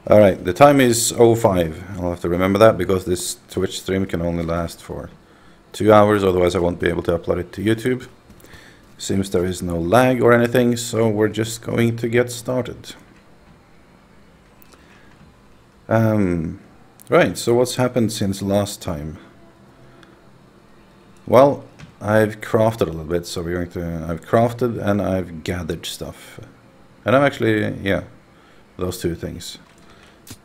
Alright, the time is 05. I'll have to remember that because this Twitch stream can only last for 2 hours, otherwise I won't be able to upload it to YouTube. Seems there is no lag or anything, so we're just going to get started. Right, so what's happened since last time? Well, I've crafted a little bit, so we're going to... I've crafted and I've gathered stuff. And I'm actually, yeah, those two things.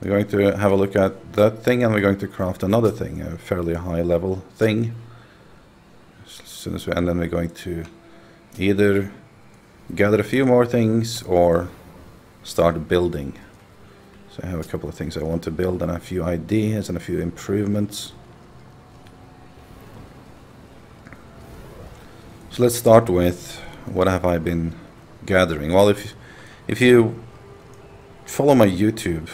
We're going to have a look at that thing, and we're going to craft another thing, a fairly high level thing. And then we're going to either gather a few more things or start building. So I have a couple of things I want to build and a few ideas and a few improvements. So let's start with what have I been gathering. Well, if you follow my YouTube,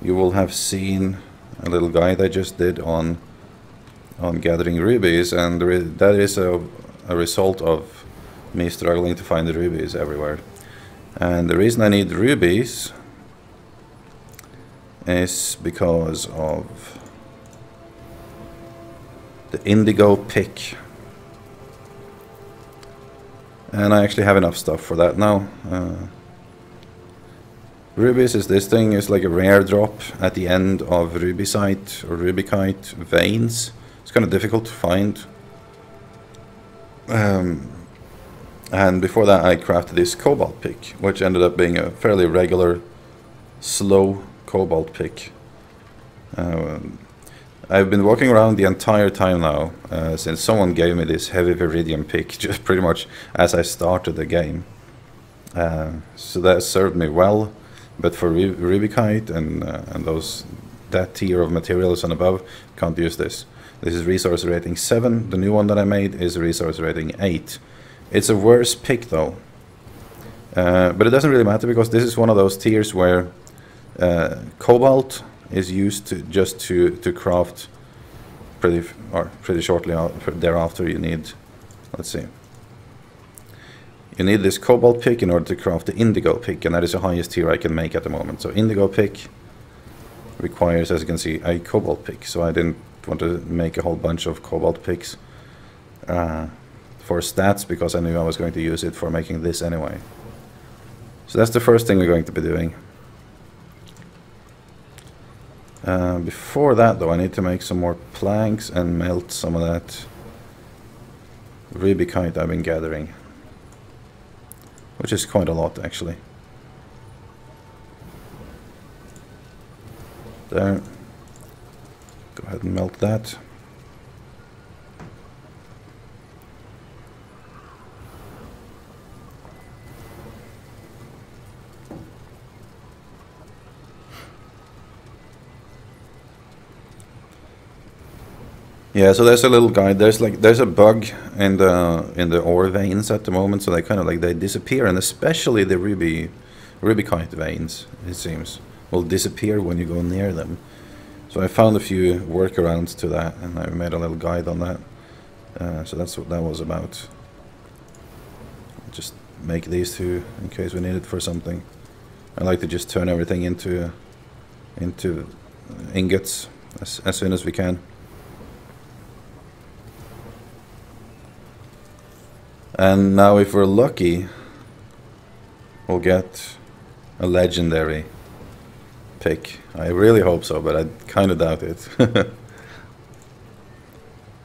you will have seen a little guide I just did on gathering rubies, and that is a result of me struggling to find the rubies everywhere. And the reason I need rubies is because of the indigo pick. And I actually have enough stuff for that now. Rubies is this thing, is like a rare drop at the end of rubicite or rubikite veins. It's kind of difficult to find. And before that I crafted this cobalt pick, which ended up being a fairly regular, slow cobalt pick. I've been walking around the entire time now, since someone gave me this heavy viridium pick just pretty much as I started the game. So that served me well, but for rubikite and that tier of materials and above, can't use this. This is resource rating 7. The new one that I made is resource rating 8. It's a worse pick though, but it doesn't really matter because this is one of those tiers where cobalt is used to craft pretty shortly thereafter. You need, let's see, you need this cobalt pick in order to craft the indigo pick, and that is the highest tier I can make at the moment. So indigo pick requires, as you can see, a cobalt pick. So I didn't want to make a whole bunch of cobalt picks for stats because I knew I was going to use it for making this anyway. So that's the first thing we're going to be doing. Before that though, I need to make some more planks and melt some of that rubikite I've been gathering, which is quite a lot actually. There. Go ahead and melt that. Yeah, so there's a little guide. There's a bug in the ore veins at the moment, so they kind of they disappear, and especially the rubikite veins, it seems, will disappear when you go near them. So I found a few workarounds to that, and I made a little guide on that. So that's what that was about. Just make these two in case we need it for something. I like to just turn everything into ingots as soon as we can. And now if we're lucky, we'll get a legendary pick. I really hope so, but I kind of doubt it.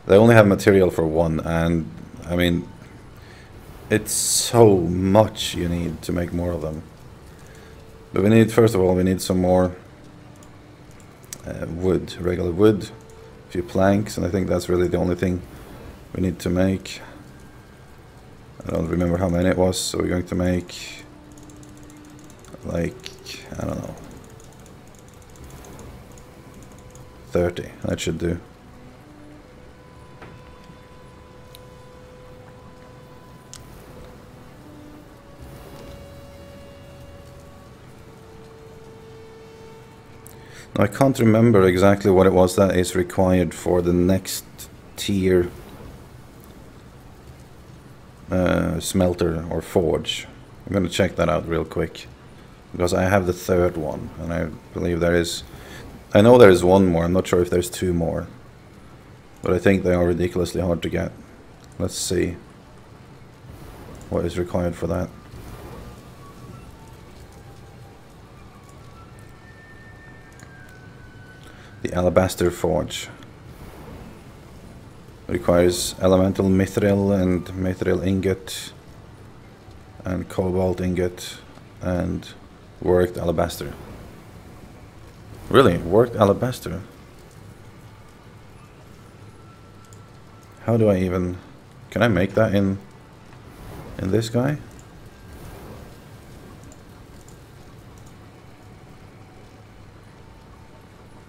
They only have material for one, and I mean, it's so much you need to make more of them. But we need, first of all, we need some more wood, regular wood, a few planks, and I think that's really the only thing we need to make. I don't remember how many it was, so we're going to make, like, I don't know, 30, that should do. Now I can't remember exactly what it was that is required for the next tier smelter or forge. I'm going to check that out real quick. because I have the third one, and I believe there is... I know there is one more, I'm not sure if there's two more. But I think they are ridiculously hard to get. Let's see what is required for that. The Alabaster Forge requires elemental mithril and mithril ingot and cobalt ingot and worked alabaster. Really? Worked alabaster? How do I even... Can I make that in this guy?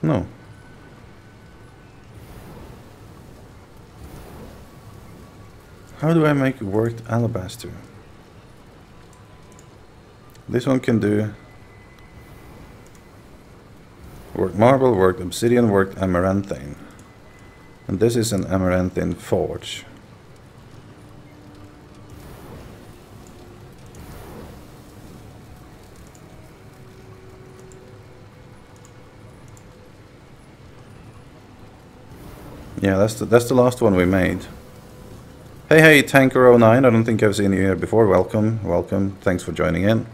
No. How do I make worked alabaster? This one can do worked marble, worked obsidian, worked amaranthine. And this is an amaranthine forge. Yeah, that's the last one we made. Hey, Tanker09, I don't think I've seen you here before. Welcome, welcome. Thanks for joining in.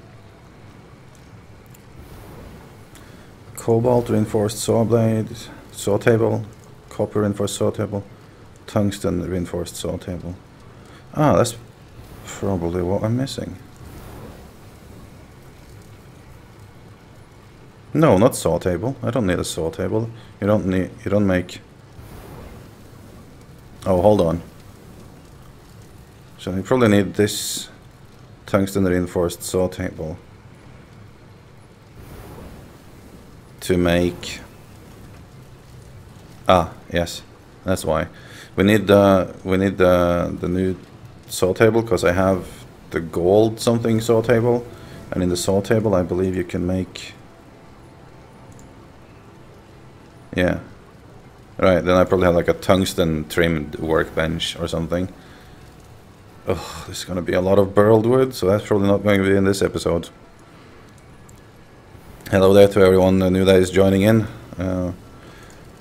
Cobalt reinforced saw blade, saw table, copper reinforced saw table, tungsten reinforced saw table. Ah, that's probably what I'm missing. No, not saw table. I don't need a saw table. You don't make... Oh, hold on. So you probably need this tungsten reinforced saw table to make... Ah, yes, that's why. We need the new saw table because I have the gold something saw table, and in the saw table I believe you can make... Yeah. Right, then I probably have like a tungsten trimmed workbench or something. Oh, there's gonna be a lot of burled wood, so that's probably not going to be in this episode. Hello there to everyone new that is joining in. We're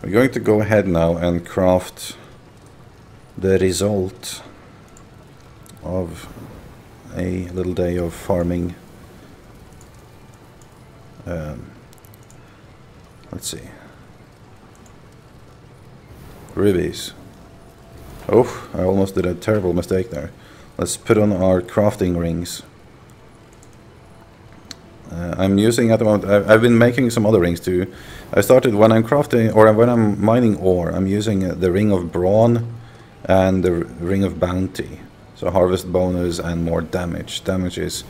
going to go ahead now and craft the result of a little day of farming. Let's see. Rubies. Oh, I almost did a terrible mistake there. Let's put on our crafting rings. I'm using at the moment, I've been making some other rings too. I started when I'm crafting, or when I'm mining ore, I'm using the ring of brawn and the ring of bounty. So harvest bonus and more damage. Damage is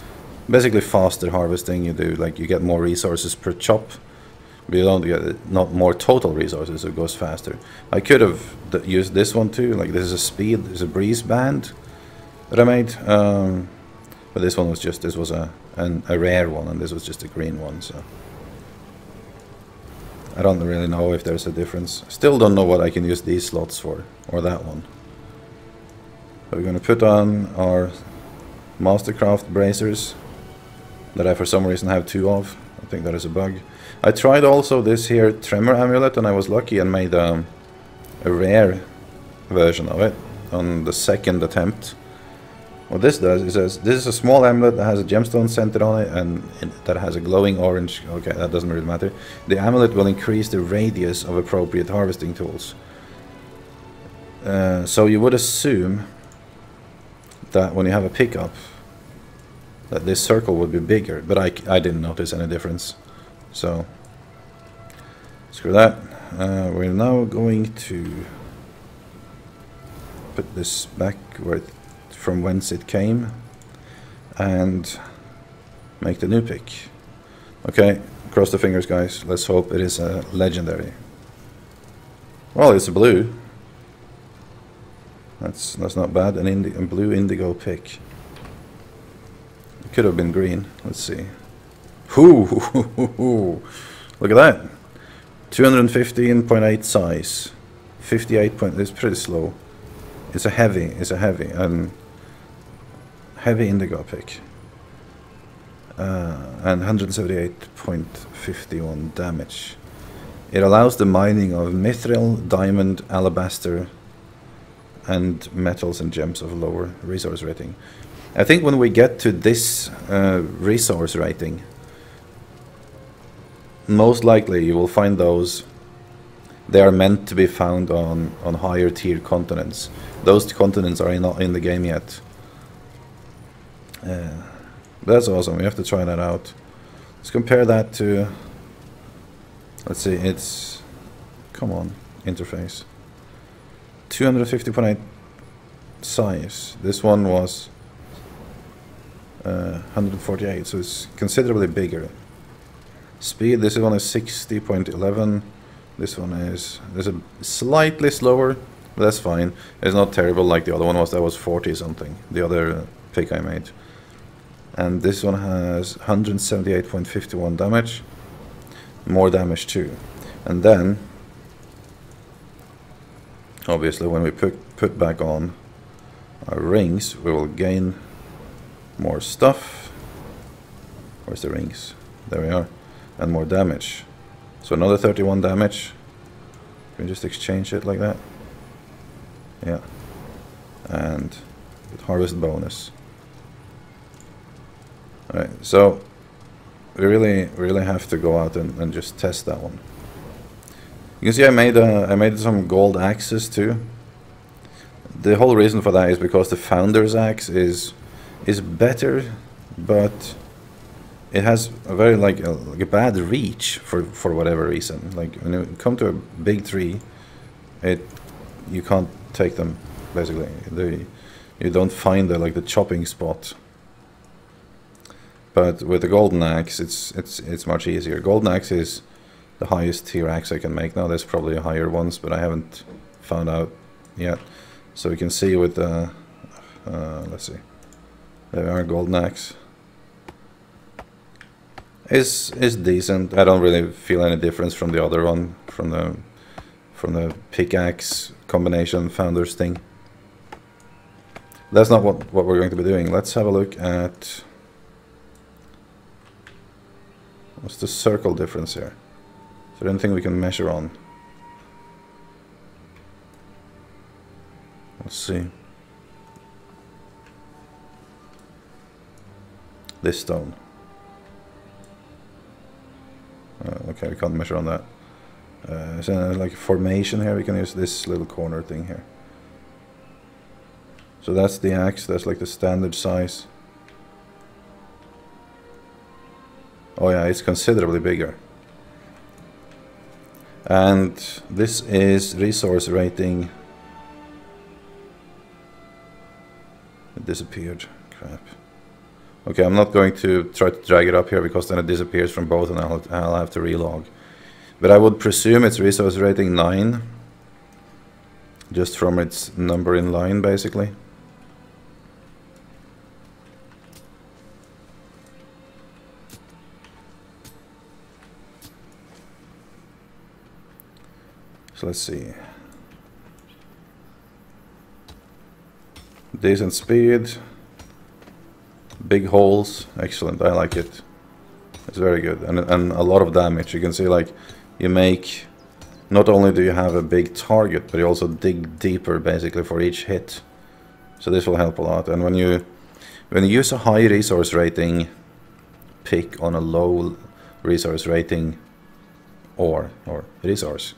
basically faster harvesting. You do, like, you get more resources per chop. But you don't get not more total resources, so it goes faster. I could have used this one too, like this is a speed, there's a breeze band that I made. But this one was just, this was a rare one, and this was just a green one, so I don't really know if there's a difference. Still don't know what I can use these slots for, or that one. But we're gonna put on our Mastercraft bracers that I for some reason have two of. I think that is a bug. I tried also this here tremor amulet, and I was lucky and made a rare version of it on the second attempt. What this does is says this is a small amulet that has a gemstone centered on it, and that has a glowing orange. Okay, that doesn't really matter. The amulet will increase the radius of appropriate harvesting tools. So you would assume that when you have a pickup, that this circle would be bigger, but I didn't notice any difference. So screw that. We're now going to put this back where from whence it came and make the new pick. Okay, cross the fingers, guys. Let's hope it is a legendary. Well, it's a blue. That's not bad. A blue indigo pick. It could have been green. Let's see. Ooh, look at that. 215.8 size. 58. It's pretty slow. It's a heavy indigo pick. and 178.51 damage. It allows the mining of mithril, diamond, alabaster, and metals and gems of lower resource rating. I think when we get to this resource rating, most likely you will find those. They are meant to be found on higher tier continents. Those continents are not in the game yet. That's awesome. We have to try that out. Let's compare that to... Let's see, it's... Come on, interface. 250.8 size. This one was 148, so it's considerably bigger. Speed, this one is 60.11. This one is... There's a slightly slower, but that's fine. It's not terrible like the other one was. That was 40 something, the other pick I made. And this one has 178.51 damage. More damage too. And then, obviously when we put back on our rings, we will gain more stuff. Where's the rings? There we are. And more damage. So another 31 damage. We can just exchange it like that. Yeah. And with harvest bonus. Alright, so we really have to go out and just test that one. You can see I made some gold axes too. The whole reason for that is because the founder's axe is better, but it has a very like a bad reach for whatever reason. Like when you come to a big tree, you can't take them basically. You don't find the chopping spot. But with the golden axe, it's much easier. Golden axe is the highest tier axe I can make now. There's probably higher ones, but I haven't found out yet. So we can see with the let's see, there we are. Golden axe is decent. I don't really feel any difference from the other one, from the pickaxe combination founders thing. That's not what we're going to be doing. Let's have a look at what's the circle difference here. Is there anything we can measure on? Let's see. This stone. Okay, we can't measure on that. Is there like a formation here? We can use this little corner thing here. So that's the axe. That's like the standard size. Oh yeah, it's considerably bigger. And this is resource rating. It disappeared. Crap. Okay, I'm not going to try to drag it up here because then it disappears from both and I'll have to relog. But I would presume it's resource rating 9. Just from its number in line, basically. So let's see. Decent speed. Big holes. Excellent. I like it. It's very good. And a lot of damage. You can see like you make... Not only do you have a big target, but you also dig deeper basically for each hit. So this will help a lot. And when you use a high resource rating pick on a low resource rating or resource,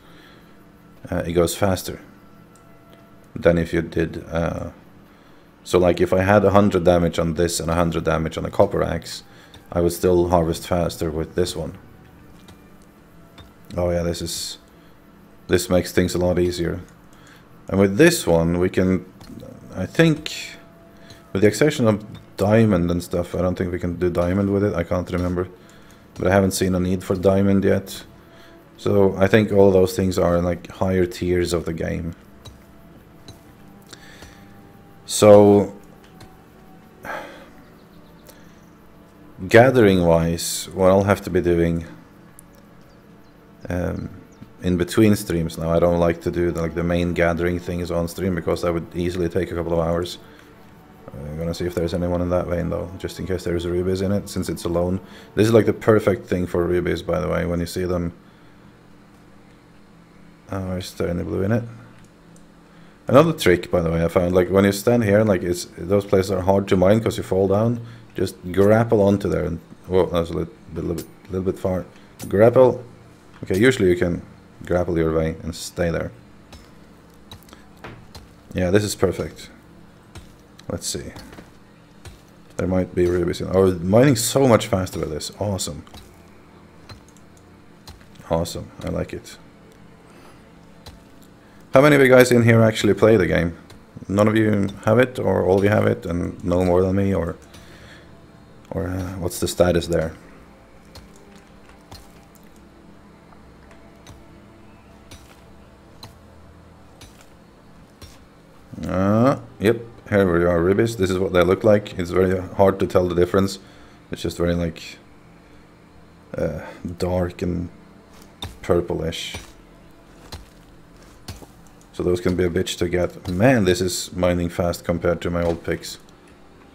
it goes faster than if you did. So like if I had 100 damage on this and 100 damage on a copper axe, I would still harvest faster with this one. Oh yeah, this makes things a lot easier. And with this one we can, I think, with the exception of diamond and stuff, I don't think we can do diamond with it. I can't remember, but I haven't seen a need for diamond yet. So I think all of those things are like higher tiers of the game. So gathering wise, what I'll have to be doing in between streams now, I don't like to do the main gathering things on stream because that would easily take a couple of hours. I'm gonna see if there's anyone in that vein though, just in case there's rubies in it, since it's alone. This is like the perfect thing for rubies, by the way, when you see them. Oh, is there any blue in it? Another trick, by the way, I found, like when you stand here, like those places are hard to mine because you fall down. Just grapple onto there, and whoa, that's a little bit far. Grapple. Okay, usually you can grapple your way and stay there. Yeah, this is perfect. Let's see. There might be rubies in. Oh, mining so much faster with this. Awesome. Awesome. I like it. How many of you guys in here actually play the game? None of you have it, or all of you have it and know more than me, or what's the status there? Yep, here we are, rubies. This is what they look like. It's very hard to tell the difference. It's just very like dark and purplish. So those can be a bitch to get. Man, this is mining fast compared to my old picks.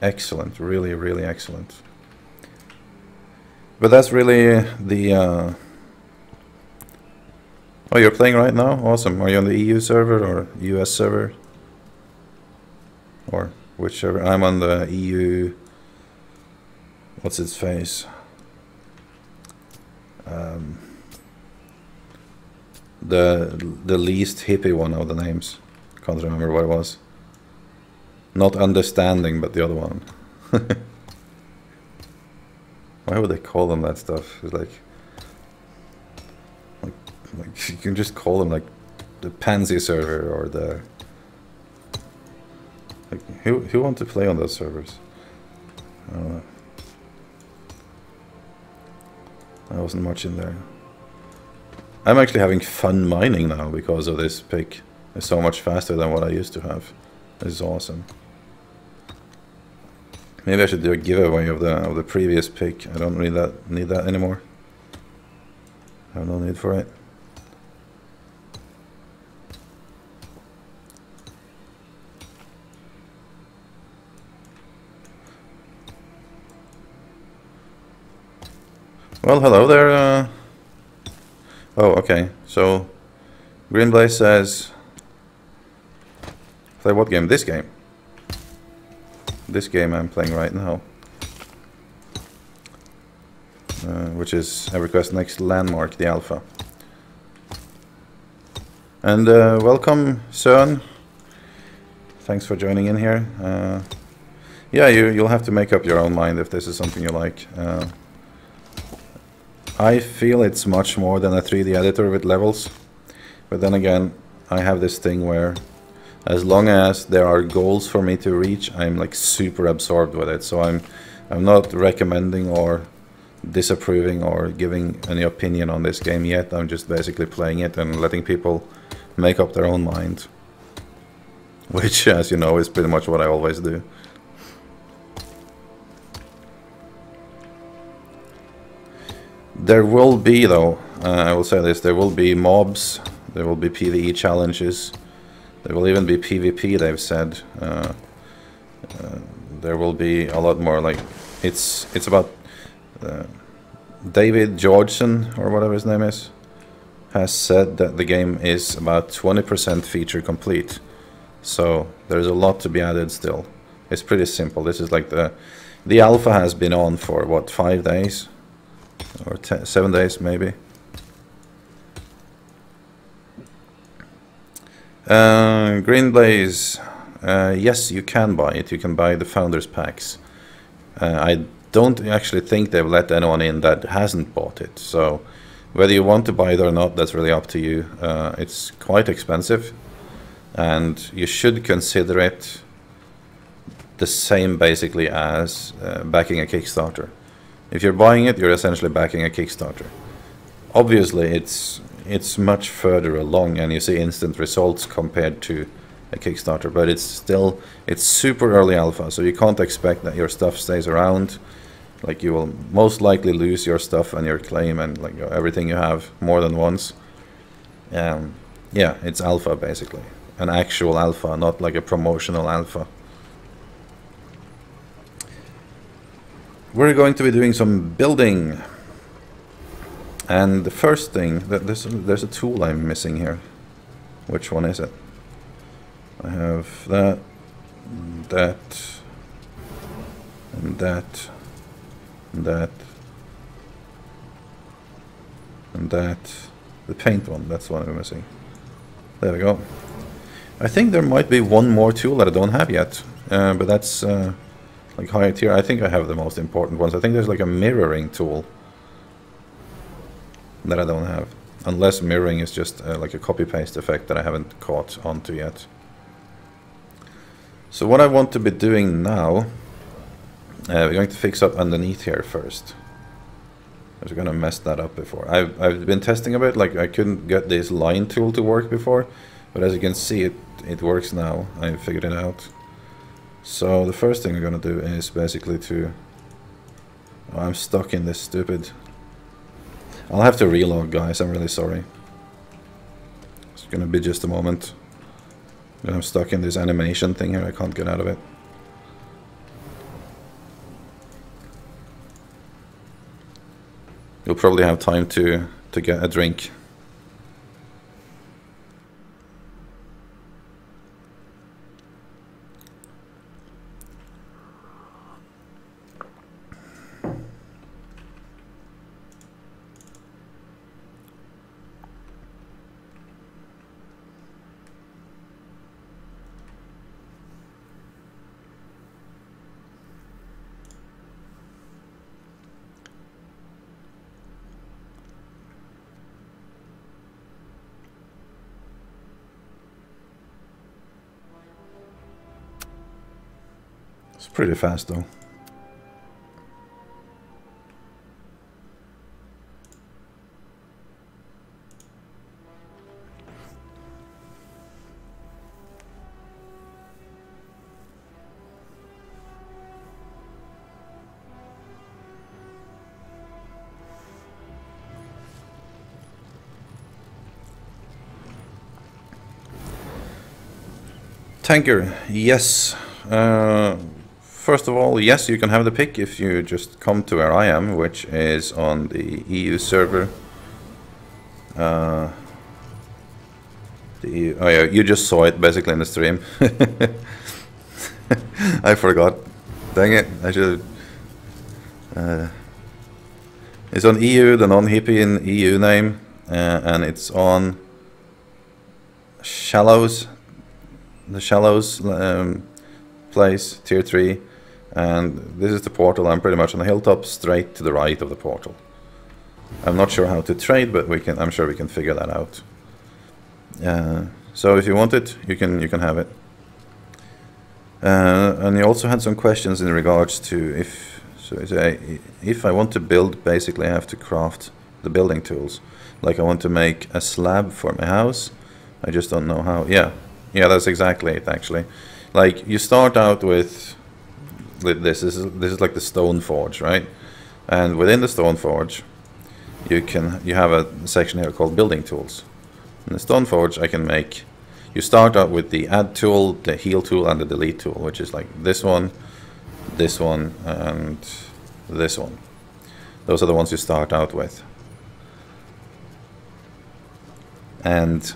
Excellent, really, really excellent. But that's really the... Oh, you're playing right now? Awesome. Are you on the EU server or US server? Or whichever. I'm on the EU... What's its face? The least hippie one of the names. Can't remember what it was. Not understanding, but the other one. Why would they call them that stuff? It's like you can just call them like the pansy server or the like, who want to play on those servers? I don't know. I wasn't much in there. I'm actually having fun mining now because of this pick. It's so much faster than what I used to have. This is awesome. Maybe I should do a giveaway of the previous pick. I don't need that anymore. I have no need for it. Well, hello there. Oh, okay. So, Greenblaze says, play what game? This game. This game I'm playing right now. Which is EverQuest Next Landmark, the alpha. And welcome, Søren. Thanks for joining in here. Yeah, you'll have to make up your own mind if this is something you like. I feel it's much more than a 3D editor with levels, but then again, I have this thing where as long as there are goals for me to reach, I'm like super absorbed with it. So I'm not recommending or disapproving or giving any opinion on this game yet. I'm just basically playing it and letting people make up their own mind, which, as you know, is pretty much what I always do. There will be, though, I will say this, there will be mobs, there will be PvE challenges, there will even be PvP, they've said. There will be a lot more, like, it's about David Georgeson, or whatever his name is, has said that the game is about 20% feature complete. So there's a lot to be added still. It's pretty simple. This is like the alpha has been on for, what, 5 days? Or 7 days, maybe. Greenblaze, yes, you can buy it. You can buy the Founders Packs. I don't actually think they've let anyone in that hasn't bought it. So whether you want to buy it or not, that's really up to you. It's quite expensive, and you should consider it the same basically as backing a Kickstarter. If you're buying it, you're essentially backing a Kickstarter. Obviously, it's much further along, and you see instant results compared to a Kickstarter, but it's super early alpha, so you can't expect that your stuff stays around. Like, you will most likely lose your stuff and your claim and like everything you have more than once. Yeah, it's alpha basically, an actual alpha, not like a promotional alpha. we're going to be doing some building. And the first thing, there's a tool I'm missing here. Which one is it? I have that, that, and that, and that, and that. The paint one, that's one I'm missing. There we go. I think there might be one more tool that I don't have yet, but that's like higher tier. I think I have the most important ones. I think there's like a mirroring tool that I don't have. Unless mirroring is just like a copy-paste effect that I haven't caught onto yet. So what I want to be doing now, we're going to fix up underneath here first. I was going to mess that up before. I've been testing a bit, like I couldn't get this line tool to work before, but as you can see it works now. I figured it out. So the first thing we're going to do is basically to... Oh, I'm stuck in this stupid... I'll have to reload, guys, I'm really sorry. It's going to be just a moment. I'm stuck in this animation thing here, I can't get out of it. You'll probably have time to get a drink. It's pretty fast though. Tanker, yes. First of all, yes, you can have the pick if you just come to where I am, which is on the EU server. Oh yeah, you just saw it basically in the stream. I forgot. Dang it, I should... it's on EU, the non-hippie in EU name, and it's on Shallows, the Shallows place, tier 3. And this is the portal. I'm pretty much on the hilltop, straight to the right of the portal. I'm not sure how to trade, but we can. I'm sure we can figure that out. So if you want it, you can have it. And you also had some questions in regards to if I want to build, basically I have to craft the building tools. Like I want to make a slab for my house. I just don't know how. Yeah, that's exactly it. Actually, like you start out with. This is like the stone forge, right? And within the stone forge you have a section here called building tools. In the stone forge I can make, you start out with the add tool, the heal tool, and the delete tool, which is like this one, and this one. Those are the ones you start out with. And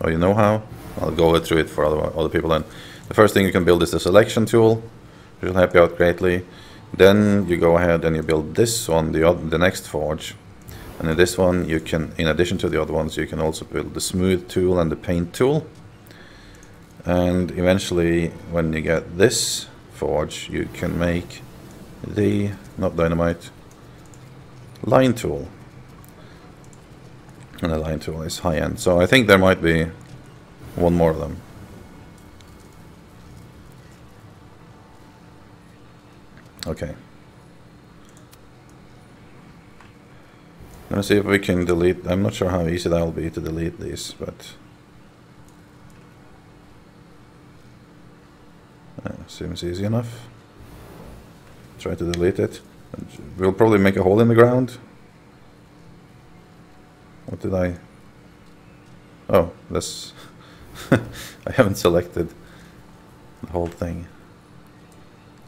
oh, you know how? I'll go through it for other people then. The first thing you can build is the selection tool, which will help you out greatly. Then you go ahead and you build this one, the next forge. And in this one you can, in addition to the other ones, you can also build the smooth tool and the paint tool. And eventually when you get this forge, you can make the, not dynamite, line tool. And the line tool is high end. So I think there might be one more of them. Okay. Let's see if we can delete. I'm not sure how easy that will be to delete these, but seems easy enough. Try to delete it. We'll probably make a hole in the ground. What did I? Oh, this. I haven't selected the whole thing.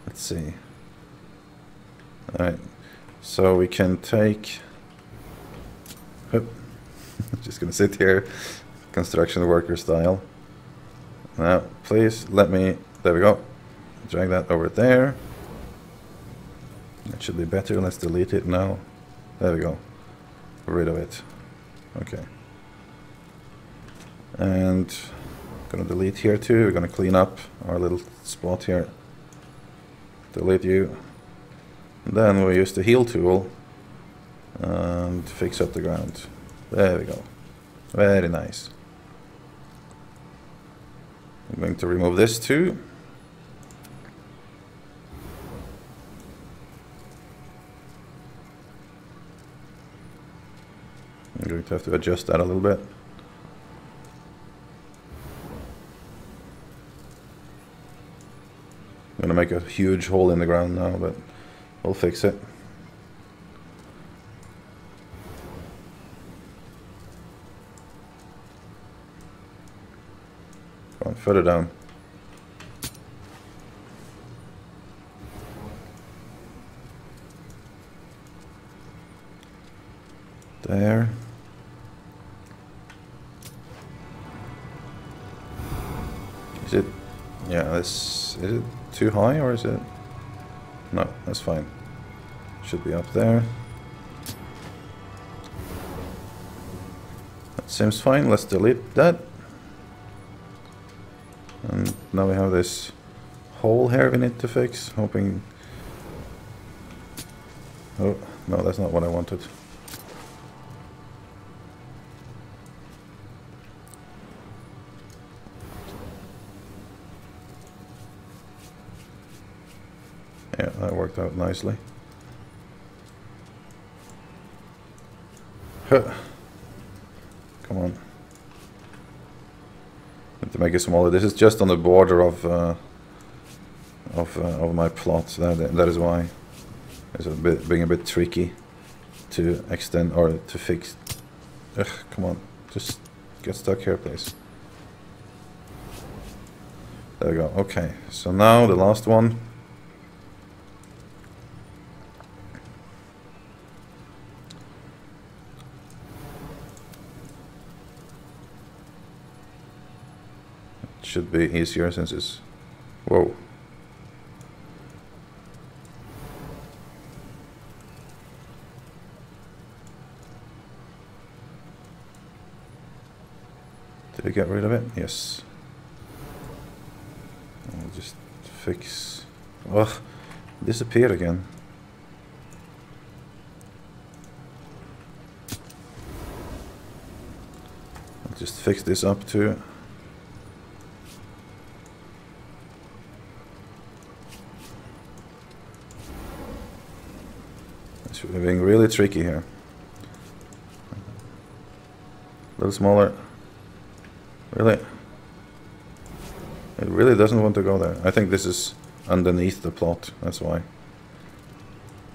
Let's see. Alright, so we can take... Just gonna sit here, construction worker style. Now, please let me... There we go. Drag that over there. That should be better. Let's delete it now. There we go. Rid of it. Okay. And gonna delete here too. We're gonna clean up our little spot here. Delete you. And then we'll use the heal tool and fix up the ground. There we go. Very nice. I'm going to remove this too. I'm going to have to adjust that a little bit. I'm going to make a huge hole in the ground now, but we'll fix it. Go on, further down. There. Is it? Yeah, this is it too high or is it? No, that's fine. Should be up there. That seems fine. Let's delete that. And now we have this hole here we need to fix. Hoping. Oh, no, that's not what I wanted. Yeah, that worked out nicely. Huh. Come on. Need to make it smaller. This is just on the border of my plot. That is why it's being a bit tricky to extend or to fix. Ugh, come on, just get stuck here, please. There we go. Okay, so now the last one. Should be easier since it's... Whoa. Did we get rid of it? Yes. I'll just fix... Ugh, disappeared again. I'll just fix this up too. We're being really tricky here. A little smaller. Really? It really doesn't want to go there. I think this is underneath the plot, that's why.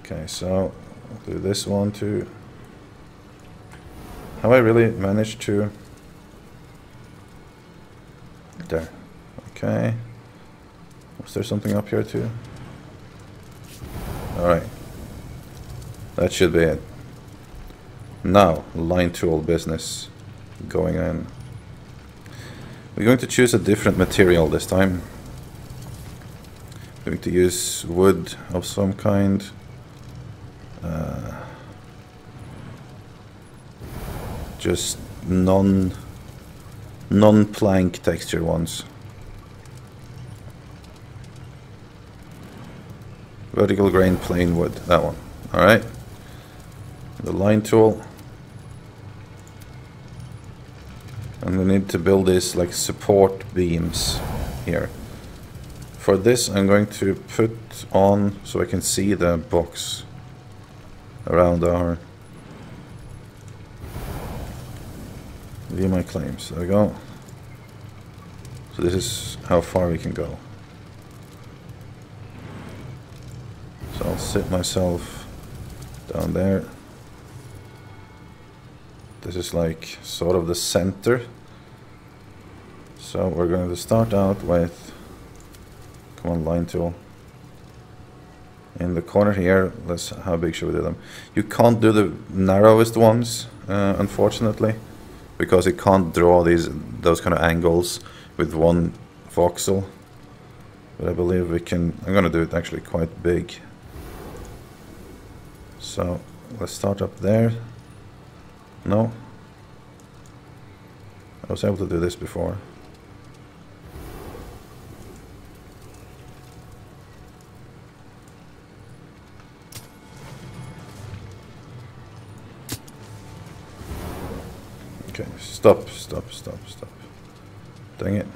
Okay, so I'll do this one too. Have I really managed to... There. Okay. Was there something up here too? Alright. That should be it. Now, line tool business going in. We're going to choose a different material this time. We're going to use wood of some kind. Just non-plank texture ones. Vertical grain plain wood, that one. Alright. The line tool, and we need to build these like support beams here. For this I'm going to put on so I can see the box around our view my claims. There we go. So this is how far we can go. So I'll sit myself down there. This is like sort of the center. So we're going to start out with, come on, line tool. in the corner here. How big should we do them? You can't do the narrowest ones, unfortunately, because it can't draw those kind of angles with one voxel. But I believe we can. I'm gonna do it actually quite big. So let's start up there. No, I was able to do this before. Okay, stop. Dang it.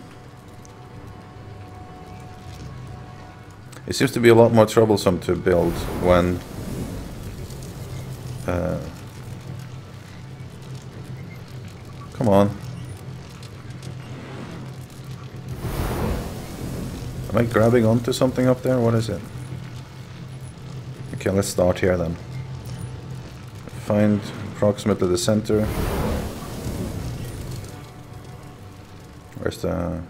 It seems to be a lot more troublesome to build when come on. Am I grabbing onto something up there? What is it? Okay, let's start here then. Find approximately the center. Where's the...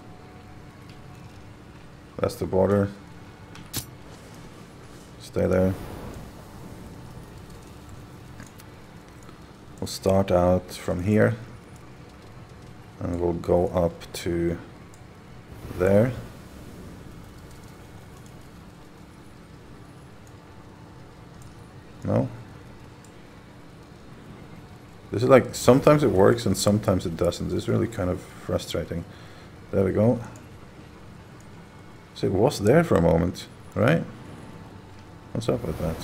That's the border. Stay there. We'll start out from here. And we'll go up to there. No? This is like, sometimes it works and sometimes it doesn't. This is really kind of frustrating. There we go. So it was there for a moment, right? What's up with that?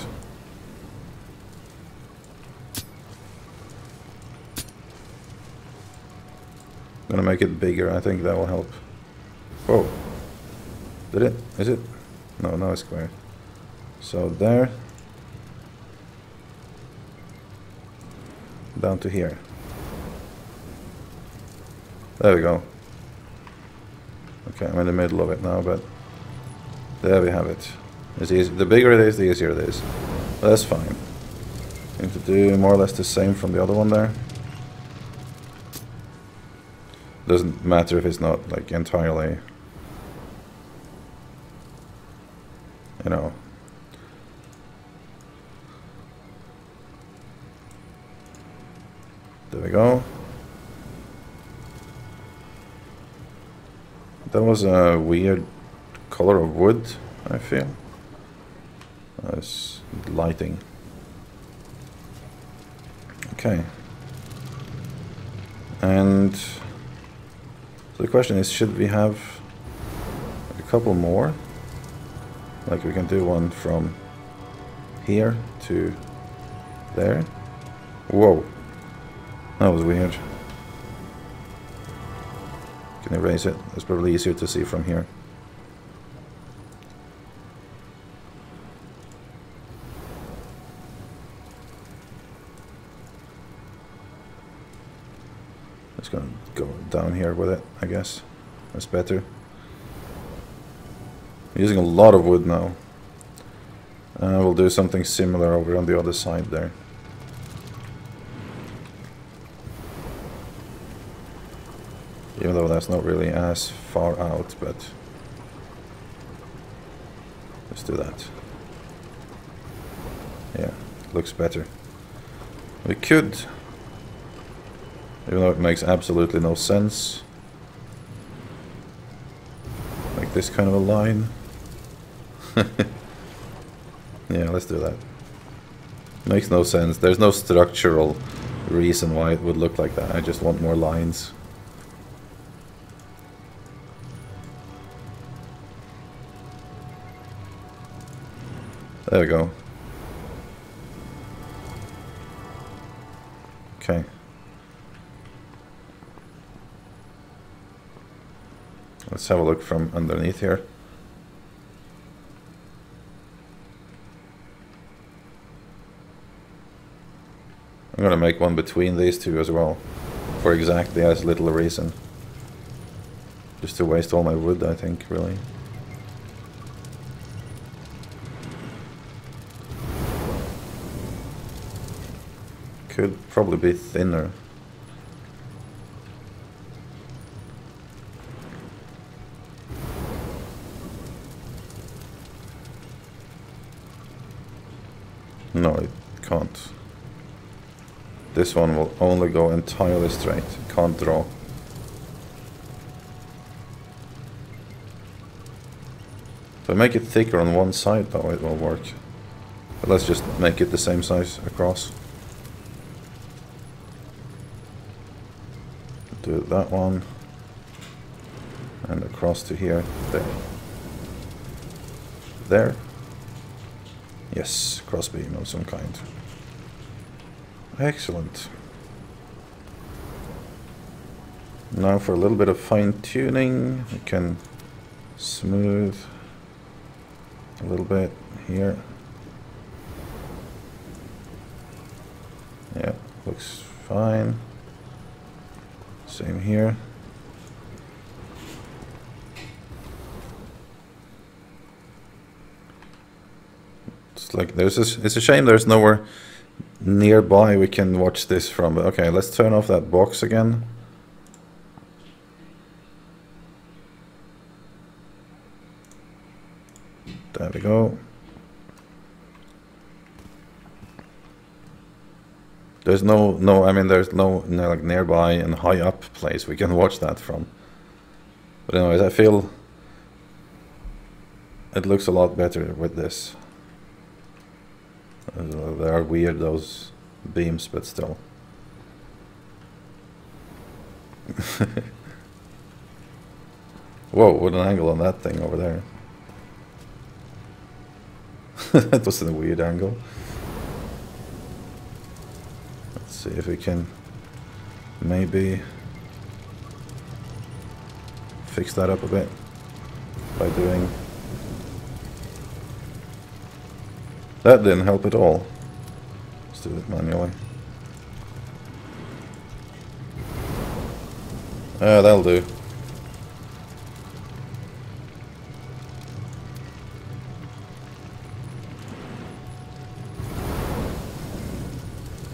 I'm gonna make it bigger, I think that will help. Whoa. Did it? Is it? No, now it's square. So there. Down to here. There we go. Okay, I'm in the middle of it now, but there we have it. It's easy. The bigger it is, the easier it is. But that's fine. Going to do more or less the same from the other one there. Doesn't matter if it's not like entirely, you know. There we go. That was a weird color of wood, I feel. That's lighting. Okay. And so the question is, should we have a couple more? Like we can do one from here to there. Whoa. That was weird. Can erase it. It's probably easier to see from here. Just gonna go down here with it, I guess. That's better. I'm using a lot of wood now. We'll do something similar over on the other side there. Even though that's not really as far out, but let's do that. Yeah, looks better. We could, even though it makes absolutely no sense, like this kind of a line. Yeah, let's do that. Makes no sense. There's no structural reason why it would look like that. I just want more lines. There we go. Okay. Let's have a look from underneath here. I'm gonna make one between these two as well, for exactly as little reason. Just to waste all my wood, I think, really. Could probably be thinner. No, it can't. This one will only go entirely straight. It can't draw. If I make it thicker on one side though, it will work. But let's just make it the same size across. Do that one. And across to here. There. There. Yes, crossbeam of some kind. Excellent. Now for a little bit of fine tuning, we can smooth a little bit here. Yeah, looks fine. Same here. It's like it's a shame there's nowhere nearby we can watch this from. But okay, let's turn off that box again. There we go. There's I mean there's no like nearby and high up place we can watch that from. But anyways, I feel it looks a lot better with this. They are weird, those beams, but still. Whoa, what an angle on that thing over there. That was a weird angle. Let's see if we can maybe fix that up a bit by doing... That didn't help at all. Let's do it manually. That'll do.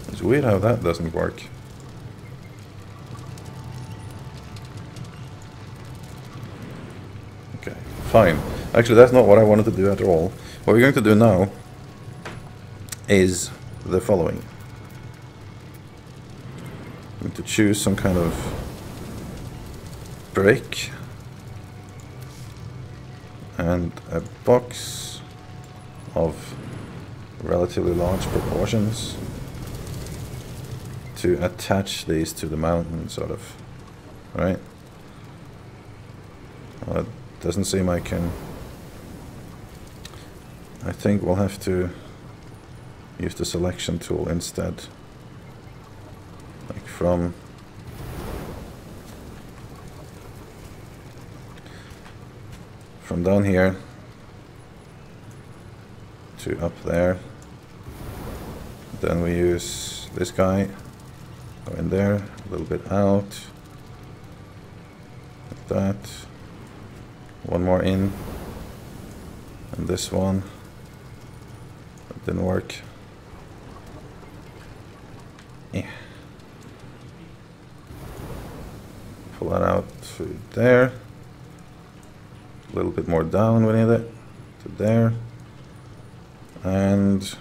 It's weird how that doesn't work. Okay, fine. Actually, that's not what I wanted to do at all. What we're going to do now is the following. I'm going to choose some kind of brick and a box of relatively large proportions to attach these to the mountain, sort of. Right? Well, it doesn't seem I can. I think we'll have to use the selection tool instead. Like from down here to up there. Then we use this guy, go in there, a little bit out, like that. One more in, and this one. That didn't work. Yeah. Pull that out to there. A little bit more down, we need it, to there. And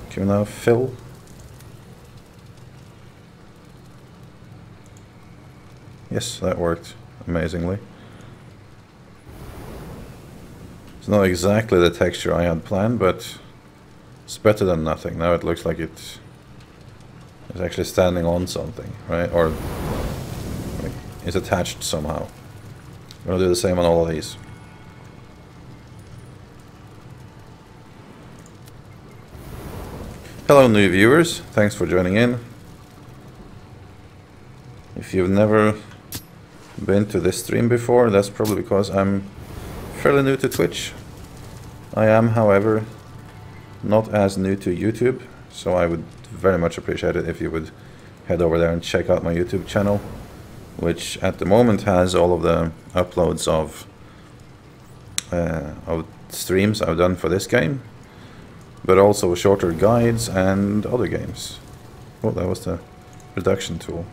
can we now fill? Yes, that worked amazingly. It's not exactly the texture I had planned, but it's better than nothing. Now it looks like it's actually standing on something, right? Or like it's attached somehow. I'm gonna do the same on all of these. Hello new viewers, thanks for joining in. If you've never been to this stream before, that's probably because I'm fairly new to Twitch. I am, however, not as new to YouTube, so I would very much appreciate it if you would head over there and check out my YouTube channel, which at the moment has all of the uploads of streams I've done for this game, but also shorter guides and other games. Oh, that was the reduction tool.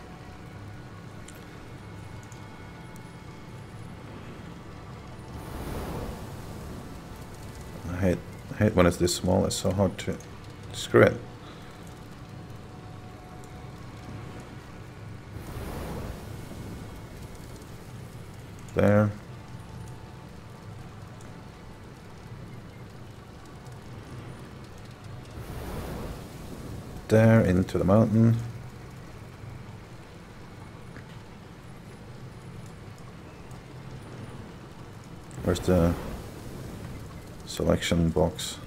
I hate when it's this small. It's so hard to Screw it. There. There, into the mountain. Where's the selection box?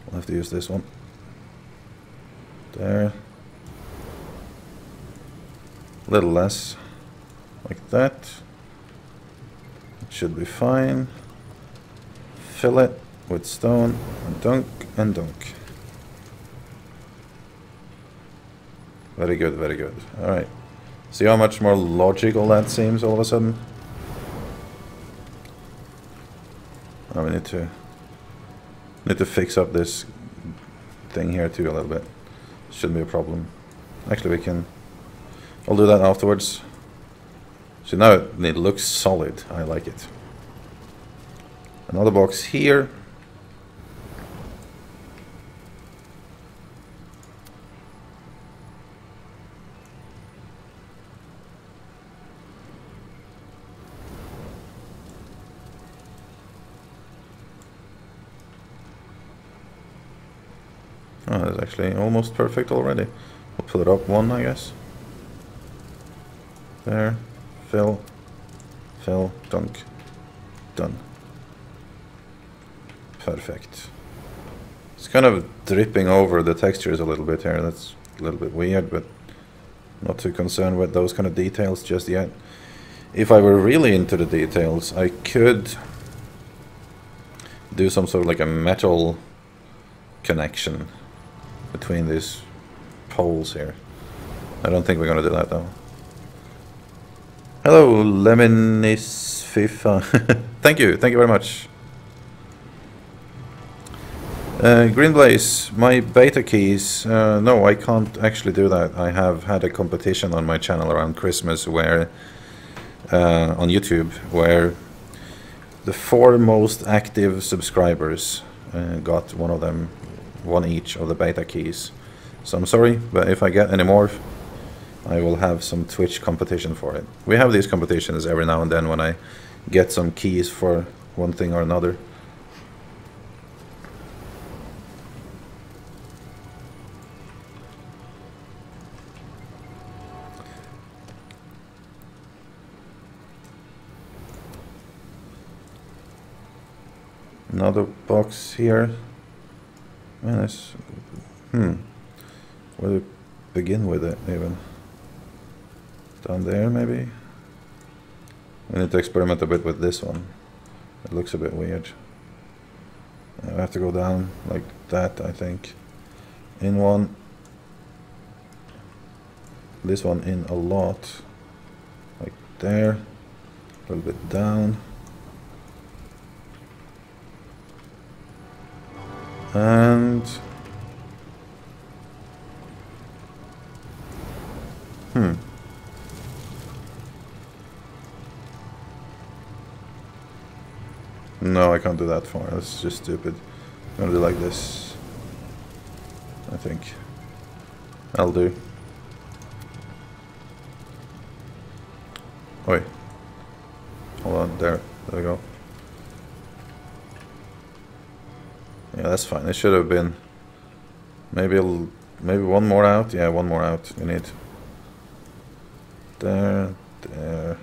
I'll have to use this one. There. A little less. Like that. It should be fine. Fill it with stone and dunk and dunk. Very good, very good. Alright. See how much more logical that seems all of a sudden? Oh, we need to fix up this thing here too a little bit. Shouldn't be a problem. Actually, we can... I'll do that afterwards. So now it looks solid. I like it. Another box here. Oh, that's actually almost perfect already. We'll put it up one, I guess. There. Fill. Fill. Dunk. Done. Perfect. It's kind of dripping over the textures a little bit here. That's a little bit weird, but not too concerned with those kind of details just yet. If I were really into the details, I could do some sort of like a metal connection between these poles here. I don't think we're going to do that though. Hello, Lemonis FIFA. Thank you very much. Green Blaze, my beta keys. No, I can't actually do that. I have had a competition on my channel around Christmas where, on YouTube, where the 4 most active subscribers got one each of the beta keys. So I'm sorry, but if I get any more, I will have some Twitch competition for it. We have these competitions every now and then when I get some keys for one thing or another. Another box here. Man, that's... Where to begin with it, even? Down there, maybe? I need to experiment a bit with this one. It looks a bit weird. I have to go down like that, I think. In one. This one in a lot. Like there. A little bit down. And... No, I can't do that far. That's just stupid. I'm gonna do like this. I think. I'll do. Oi. Hold on, there. There we go. Yeah, that's fine. It should have been maybe one more out. Yeah, one more out. We need there, there.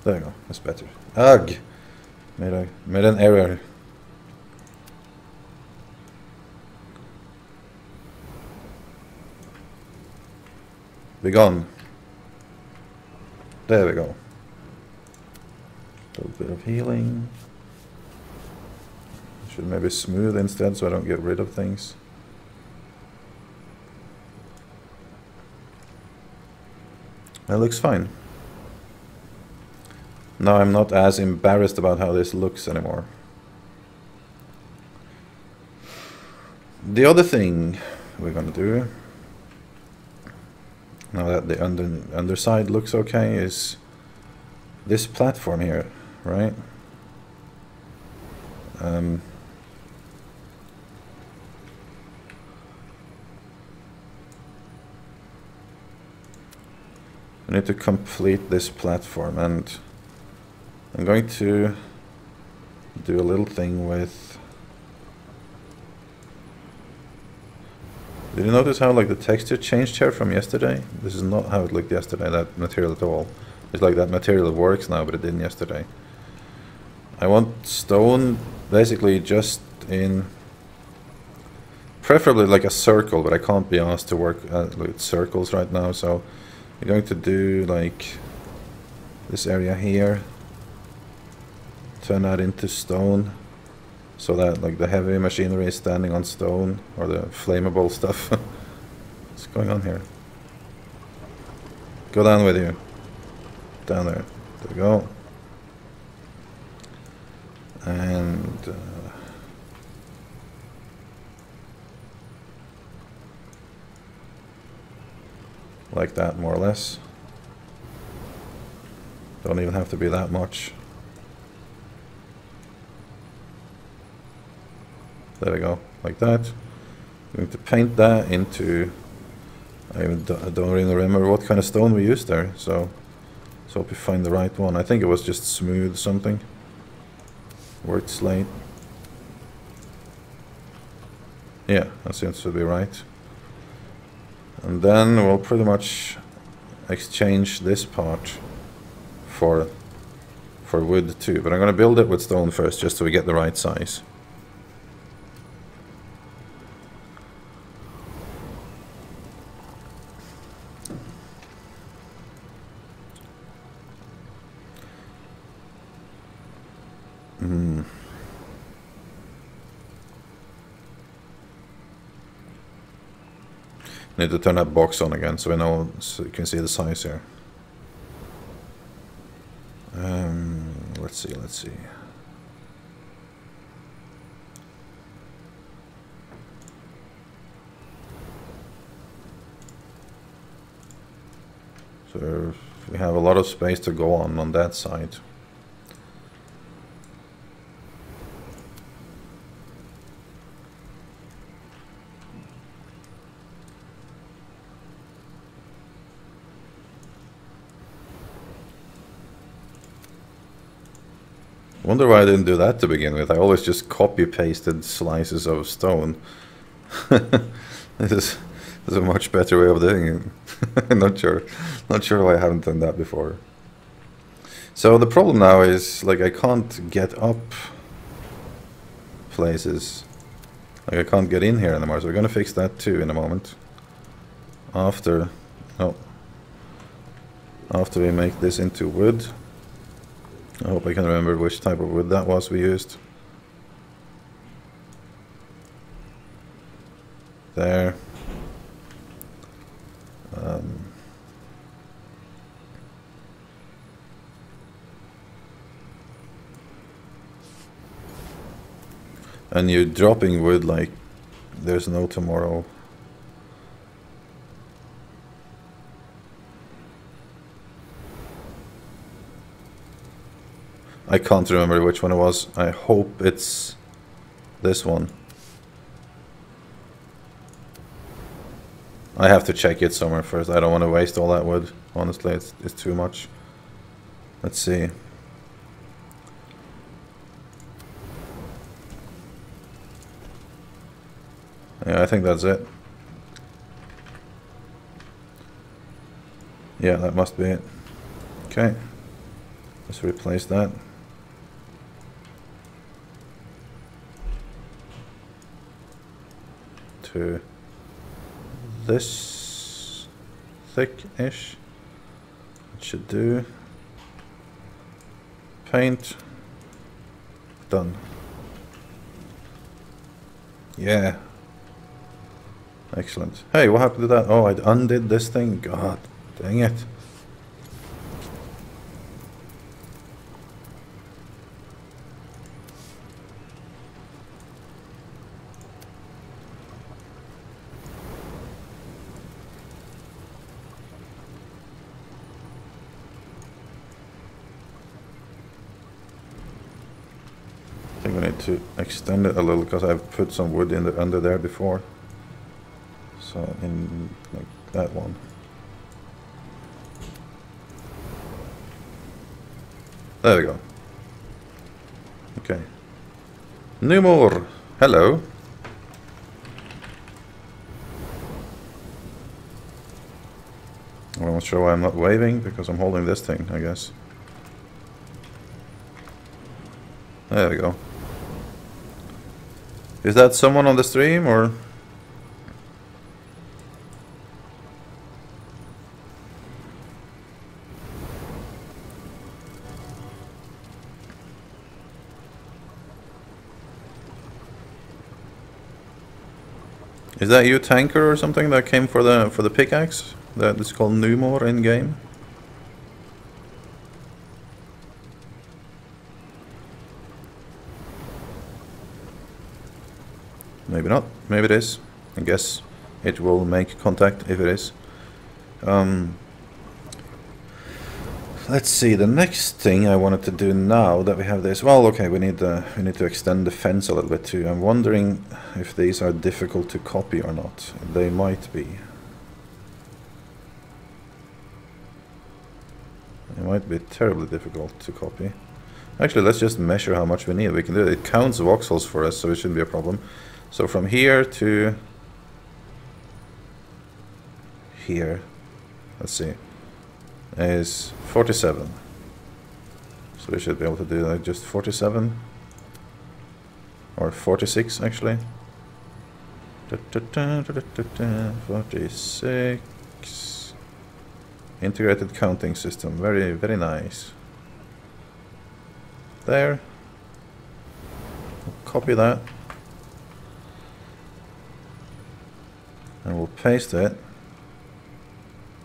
There you go. That's better. Ugh! Made an error. Be gone. There we go. A little bit of healing. Should maybe smooth instead so I don't get rid of things. That looks fine. Now I'm not as embarrassed about how this looks anymore. The other thing we're gonna do Now that the underside looks okay, is this platform here, right? I need to complete this platform, and I'm going to do a little thing with... Did you notice how like the texture changed here from yesterday? This is not how it looked yesterday, that material at all. It's like that material works now, but it didn't yesterday. I want stone basically just in... preferably like a circle, but I can't be asked to work with circles right now, so I'm going to do like this area here. Turn that into stone, so that like the heavy machinery is standing on stone, or the flammable stuff. What's going on here? Go down with you. Down there. There we go. And like that, more or less. Don't even have to be that much. There we go, like that. I'm going to paint that into... I don't really remember what kind of stone we used there, so hope we find the right one. I think it was just smooth something. Wort slate. Yeah, that seems to be right. And then we'll pretty much exchange this part for wood too. But I'm going to build it with stone first, just so we get the right size. Need to turn that box on again so we know, so you can see the size here. Let's see. So we have a lot of space to go on that side. I wonder why I didn't do that to begin with. I always just copy-pasted slices of stone. This is a much better way of doing it. Not sure why I haven't done that before. So the problem now is, like, I can't get up places. Like, I can't get in here anymore, so we're gonna fix that too in a moment. After we make this into wood. I hope I can remember which type of wood that was we used. There. And you're dropping wood like there's no tomorrow. I can't remember which one it was. I hope it's this one. I have to check it somewhere first. I don't want to waste all that wood. Honestly, it's too much. Let's see. Yeah, I think that's it. Yeah, that must be it. Okay. Let's replace that. To this thick-ish. It should do. Paint. Done. Yeah. Excellent. Hey, what happened to that? Oh, I undid this thing. God dang it. need to extend it a little because I've put some wood in the under there before. So in like that one. There we go. Okay. No more. Hello. I'm not sure why I'm not waving, because I'm holding this thing, I guess. There we go. Is that someone on the stream, or? Is that you, Tanker, or something that came for the pickaxe? That is called Numor in game. Maybe not. Maybe it is. I guess it will make contact if it is. Let's see. The next thing I wanted to do now that we have this. Well, okay, we need to extend the fence a little bit too. I'm wondering if these are difficult to copy or not. They might be. It might be terribly difficult to copy. Actually, let's just measure how much we need. We can do it. It counts voxels for us, so it shouldn't be a problem. So from here to here, let's see, is 47. So we should be able to do that. Just 47 or 46 actually. 46. Integrated counting system. Very, very nice. There. Copy that. And we'll paste it.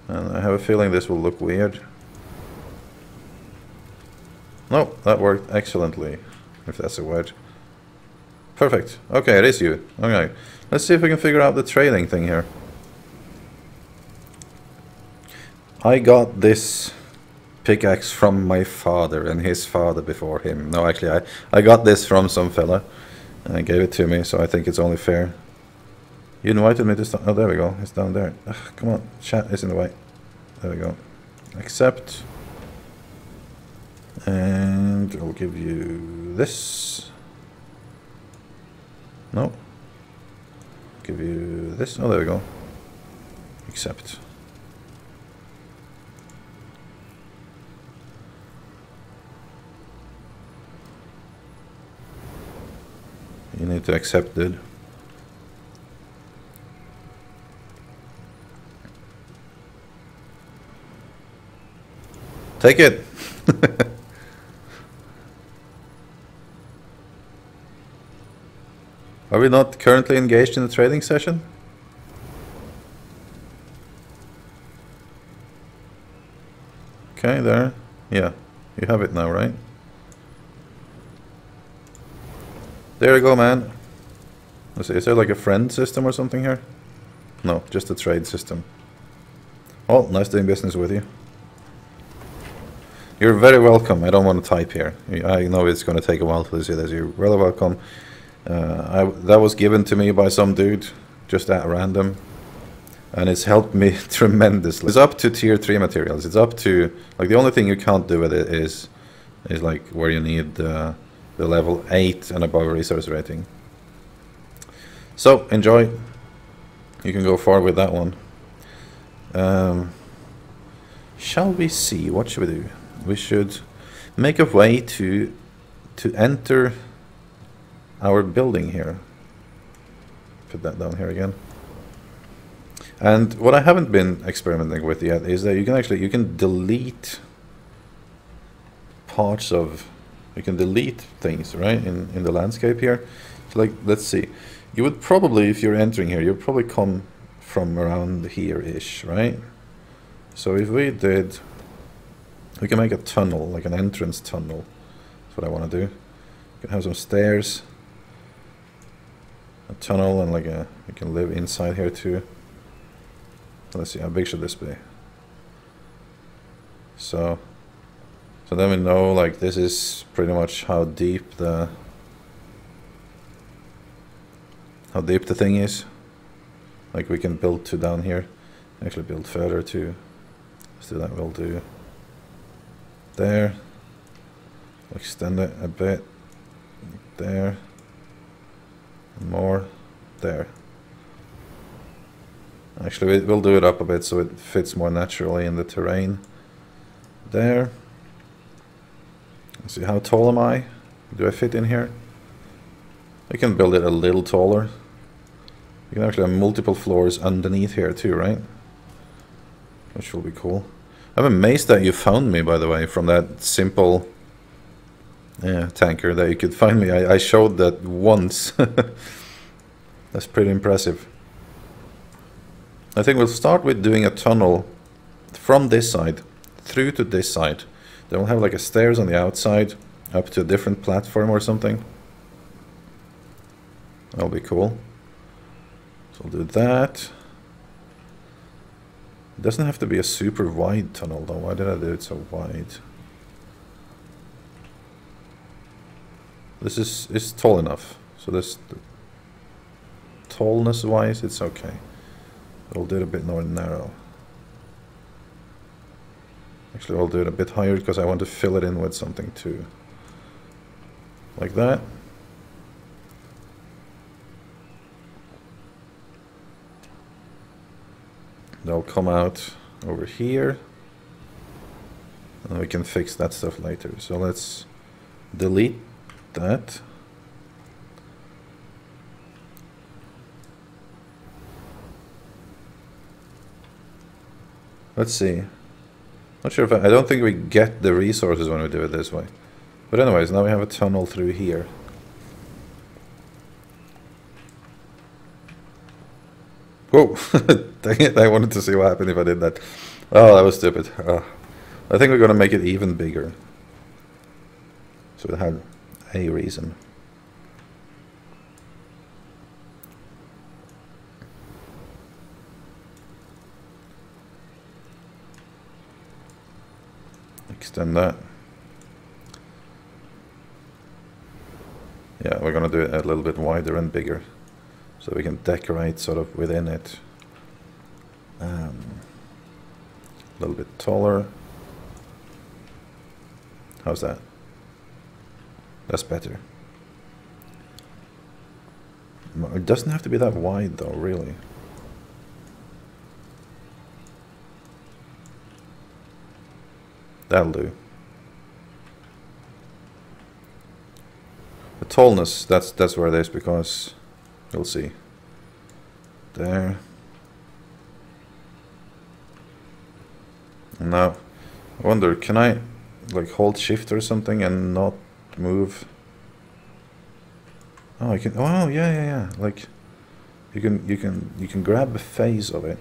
And I have a feeling this will look weird. No, that worked excellently, if that's a word. Perfect. Okay, it is you. Okay. Let's see if we can figure out the trading thing here. I got this pickaxe from my father and his father before him. No, actually, I got this from some fella. And he gave it to me, so I think it's only fair. You invited me to start. Oh, there we go. It's down there. Ugh, come on. Chat is in the way. There we go. Accept. And I'll give you this. No. Give you this. Oh, there we go. Accept. You need to accept, dude. Take it. Are we not currently engaged in a trading session? Okay, there. Yeah, you have it now, right? There you go, man. Let's see, is there like a friend system or something here? No, just a trade system. Well, nice doing business with you. You're very welcome. I don't want to type here. I know it's going to take a while to see this. You're really welcome. That was given to me by some dude, just at random. And it's helped me tremendously. It's up to tier 3 materials. It's up to, like, the only thing you can't do with it is like where you need the level 8 and above resource rating. So, enjoy. You can go far with that one. Shall we see? What should we do? We should make a way to enter our building here. Put that down here again. And what I haven't been experimenting with yet is that you can delete parts of, you can delete things, right, in the landscape here. So, like, let's see. You would probably, if you're entering here, you'd probably come from around here-ish, right? So if we did, we can make a tunnel, like an entrance tunnel. That's what I want to do. You can have some stairs, a tunnel, and like you can live inside here too. Let's see, how big should this be? So then we know, like, this is pretty much how deep the how deep the thing is. Like we can build to down here. Actually build further too. So that will do. There. Extend it a bit. There. More. There. Actually we'll do it up a bit so it fits more naturally in the terrain. There. Let's see, how tall am I? Do I fit in here? I can build it a little taller. You can actually have multiple floors underneath here too, right? Which will be cool. I'm amazed that you found me, by the way, from that simple tanker that you could find me. I showed that once. That's pretty impressive. I think we'll start with doing a tunnel from this side through to this side. Then we'll have like a stairs on the outside up to a different platform or something. That'll be cool. So we'll do that. It doesn't have to be a super wide tunnel though. Why did I do it so wide? This is tall enough. So this tallness wise it's okay. We'll do it a bit more narrow. Actually I'll do it a bit higher because I want to fill it in with something too. Like that. They'll come out over here. And we can fix that stuff later. So let's delete that. Let's see. Not sure if I don't think we get the resources when we do it this way. But anyways, now we have a tunnel through here. Whoa! Dang it, I wanted to see what happened if I did that. Oh, that was stupid. I think we're gonna make it even bigger. So it had a reason. Extend that. Yeah, we're gonna do it a little bit wider and bigger, so we can decorate sort of within it. A little bit taller. How's that? That's better. It doesn't have to be that wide though, really. That'll do. The tallness, that's where it is, because you'll see. There. And now, I wonder, can I like hold shift or something and not move? Oh, I can. Oh, yeah. Like, you can grab a phase of it.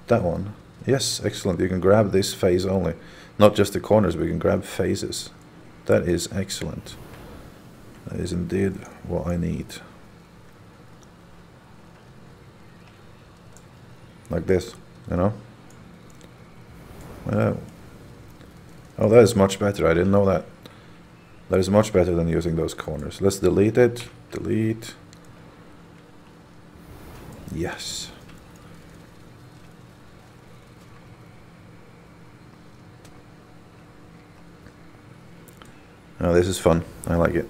That one. Yes, excellent. You can grab this phase only, not just the corners, but you can grab phases. That is excellent. That is indeed what I need. Like this, you know? Oh, that is much better. I didn't know that. That is much better than using those corners. Let's delete it. Delete. Yes. Oh, this is fun. I like it.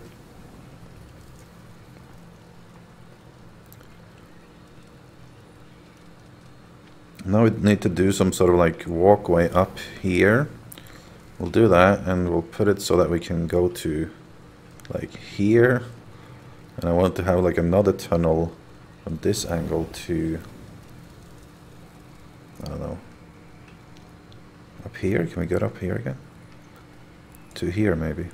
Now we need to do some sort of like walkway up here. We'll do that and we'll put it so that we can go to like here. And I want to have like another tunnel from this angle to, I don't know, up here. Can we get up here again? To here maybe.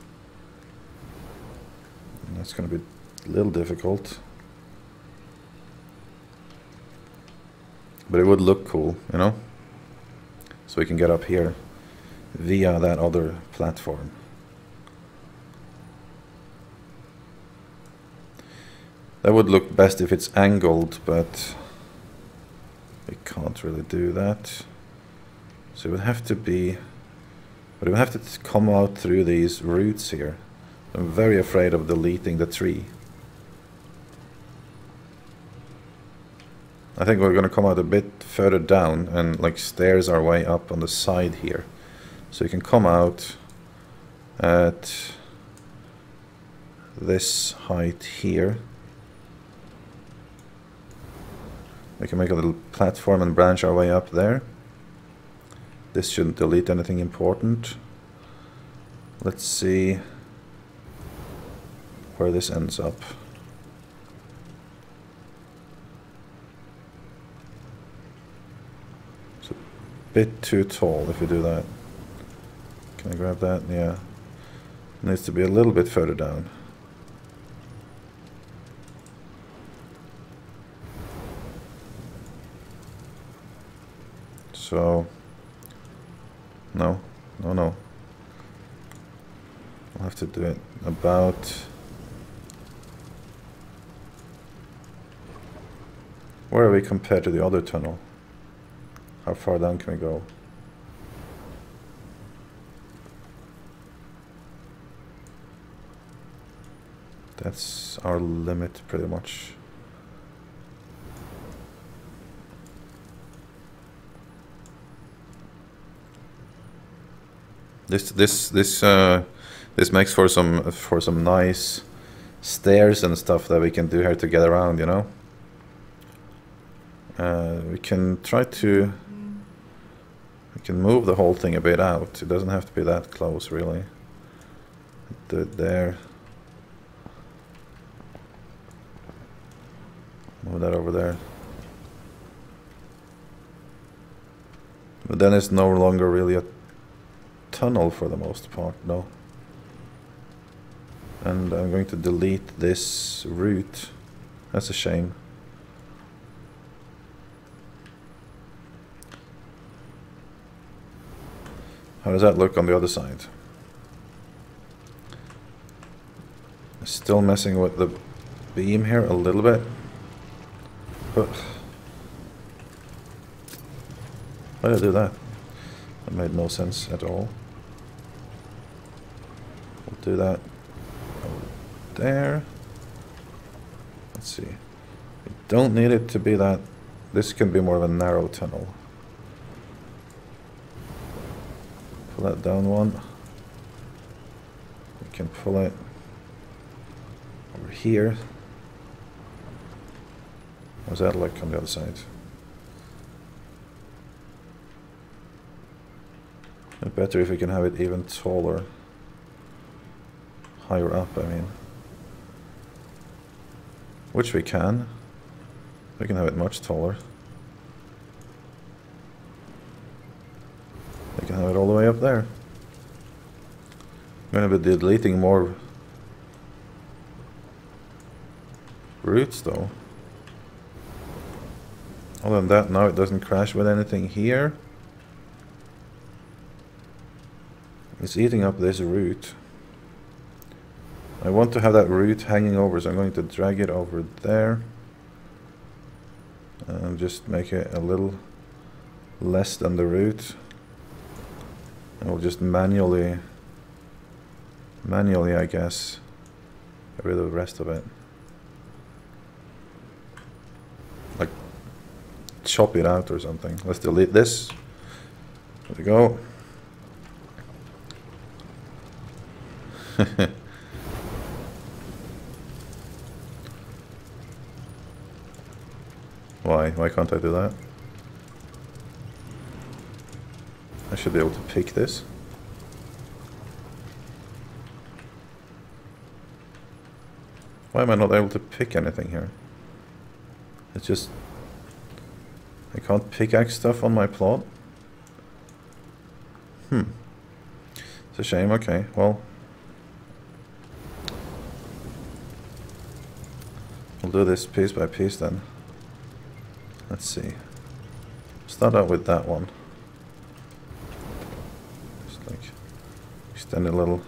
That's going to be a little difficult. But it would look cool, you know? So we can get up here via that other platform. That would look best if it's angled, but we can't really do that. So it would have to be, but it would have to come out through these roots here. I'm very afraid of deleting the tree. I think we're gonna come out a bit further down and like stairs our way up on the side here. So you can come out at this height here. We can make a little platform and branch our way up there. This shouldn't delete anything important. Let's see where this ends up. It's a bit too tall if we do that. Can I grab that? Yeah. It needs to be a little bit further down. So, no. I'll have to do it about... Where are we compared to the other tunnel? How far down can we go? That's our limit pretty much. This makes for some nice stairs and stuff that we can do here to get around, you know. We can try to. We can move the whole thing a bit out. It doesn't have to be that close, really. Do it there. Move that over there. But then it's no longer really a tunnel for the most part, no. And I'm going to delete this route. That's a shame. How does that look on the other side? Still messing with the beam here a little bit. Ugh. Why did I do that? That made no sense at all. We'll do that over there. Let's see. We don't need it to be that. This can be more of a narrow tunnel. Pull that down one. We can pull it over here. How's that look on the other side? And better if we can have it even taller. Higher up, I mean. Which we can. We can have it much taller. We can have it all the way up there. I'm going to be deleting more routes though. Other than that, now it doesn't crash with anything here. It's eating up this route. I want to have that route hanging over, so I'm going to drag it over there. And just make it a little less than the route. And we'll just manually I guess, get rid of the rest of it. Like, chop it out or something. Let's delete this. There we go. Why can't I do that? I should be able to pick this. Why am I not able to pick anything here? It's just... I can't pickaxe stuff on my plot? It's a shame, okay, well... We'll do this piece by piece then. Let's see. Start out with that one. Just like extend it a little.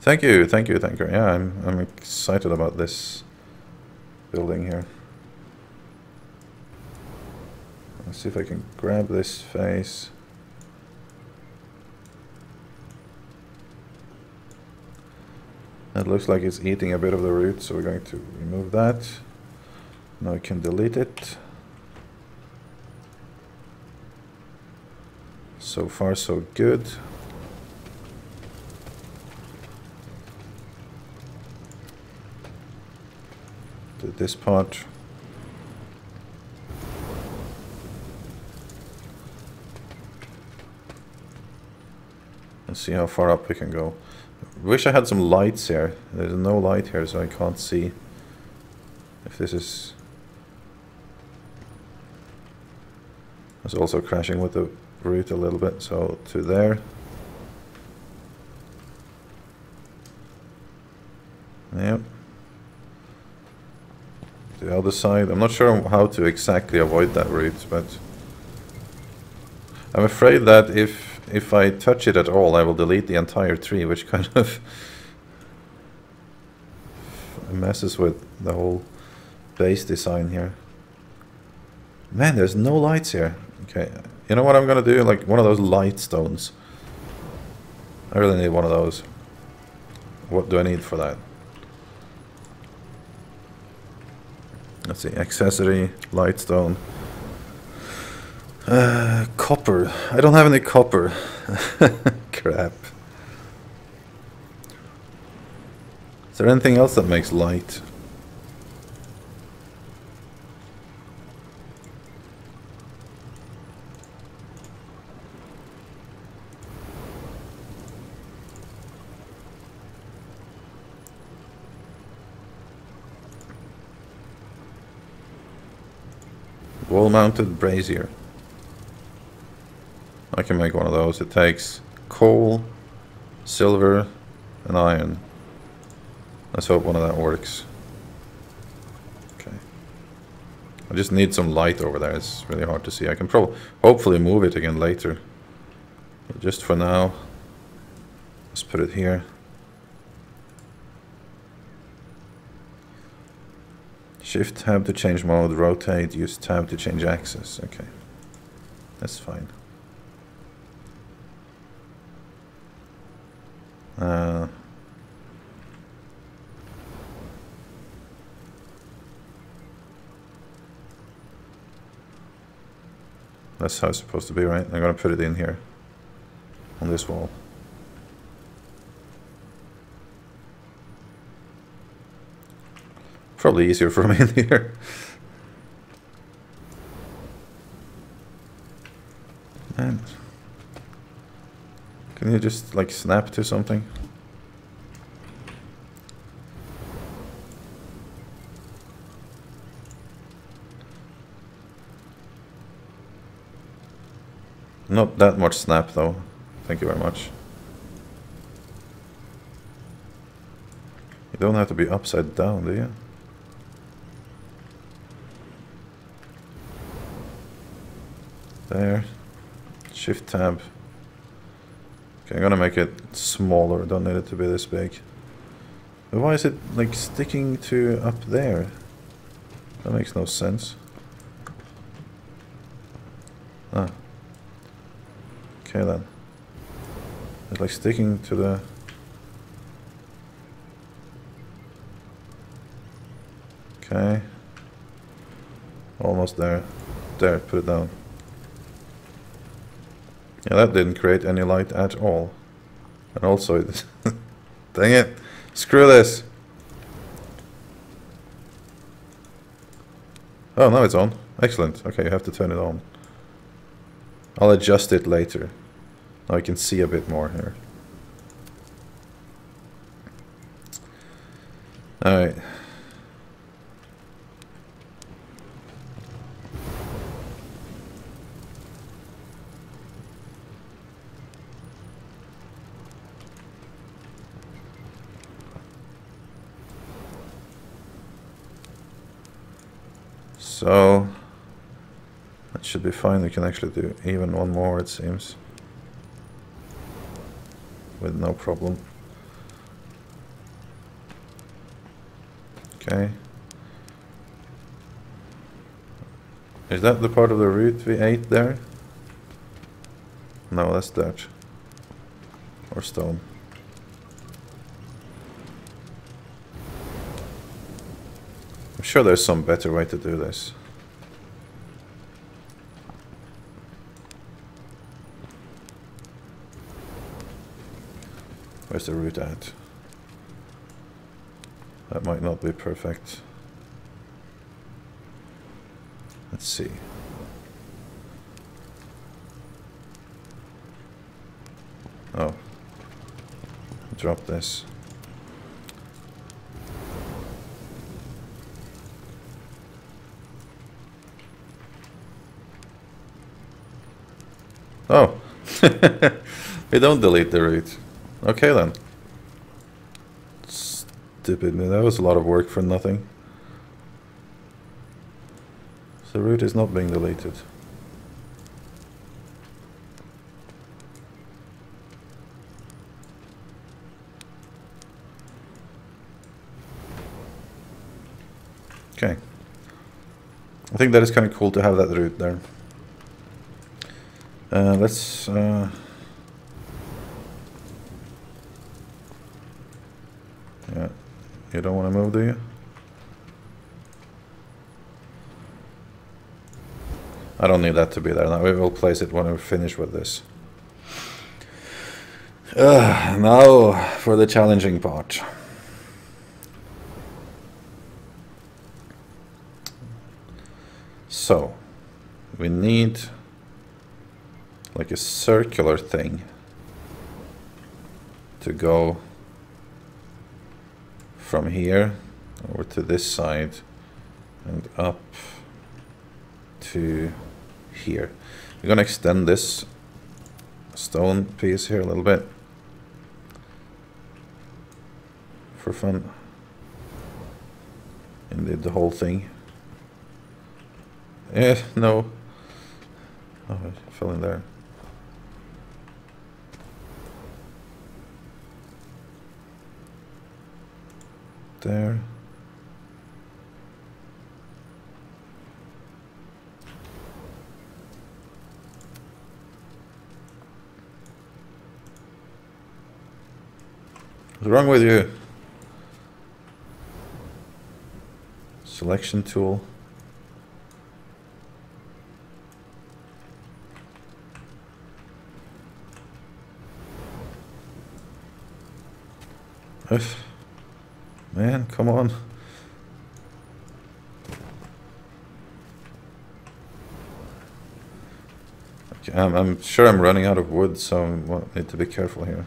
Thank you. Yeah, I'm excited about this building here. Let's see if I can grab this face. It looks like it's eating a bit of the root, so we're going to remove that. Now we can delete it. So far so good. Do this part. Let's see how far up we can go. Wish I had some lights here. There's no light here, so I can't see if this is... It's also crashing with the root a little bit, so to there. Yep. The other side. I'm not sure how to exactly avoid that root, but I'm afraid that if I touch it at all, I will delete the entire tree, which kind of messes with the whole base design here. Man, there's no lights here. Okay, you know what I'm gonna do? Like one of those light stones. I really need one of those. What do I need for that? Let's see, accessory, light stone. Copper. I don't have any copper. Crap. Is there anything else that makes light? Wall-mounted brazier. I can make one of those. It takes coal, silver, and iron. Let's hope one of that works. Okay. I just need some light over there. It's really hard to see. I can hopefully move it again later. But just for now, let's put it here. Shift tab to change mode, rotate, use tab to change axis. Okay, that's fine. That's how it's supposed to be, right? I'm gonna put it in here, on this wall. Probably easier for me in here. Man. Can you just like snap to something? Not that much snap though. Thank you very much. You don't have to be upside down, do you? There. Shift tab. Okay, I'm gonna make it smaller. Don't need it to be this big. But why is it like sticking to up there? That makes no sense. Ah. Okay then. It's like sticking to the... Okay. Almost there. There, put it down. Yeah, that didn't create any light at all. And also, dang it, screw this. Oh, now it's on. Excellent. Okay, you have to turn it on. I'll adjust it later. Now I can see a bit more here. Alright. So that should be fine. We can actually do even one more, it seems, with no problem. Okay. Is that the part of the root we ate there? No, that's dirt. Or stone. sure there's some better way to do this. Where's the root at? That might not be perfect. Let's see. Oh. Drop this. Oh. We don't delete the root. Okay then. Stupid me. That was a lot of work for nothing. The root is not being deleted. Okay. I think that is kind of cool to have that root there. Let's... yeah, you don't want to move, do you? I don't need that to be there now. We will place it when we finish with this. Now for the challenging part. So, we need like a circular thing to go from here over to this side and up to here. We're gonna extend this stone piece here a little bit for fun. Indeed, the whole thing. No. Oh, it fell in there. There. What's wrong with you? Selection tool. Man, come on. Okay, I'm sure I'm running out of wood, so I need to be careful here.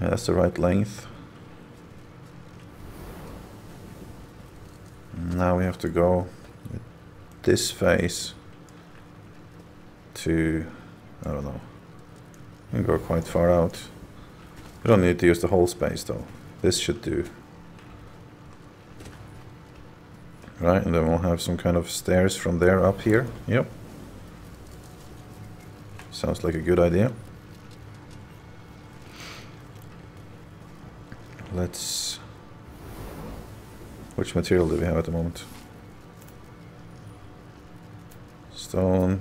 Yeah, that's the right length. Now we have to go with this face to, I don't know, we can go quite far out. We don't need to use the whole space though. This should do. Right, and then we'll have some kind of stairs from there up here. Yep. Sounds like a good idea. Let's... Which material do we have at the moment? Stone.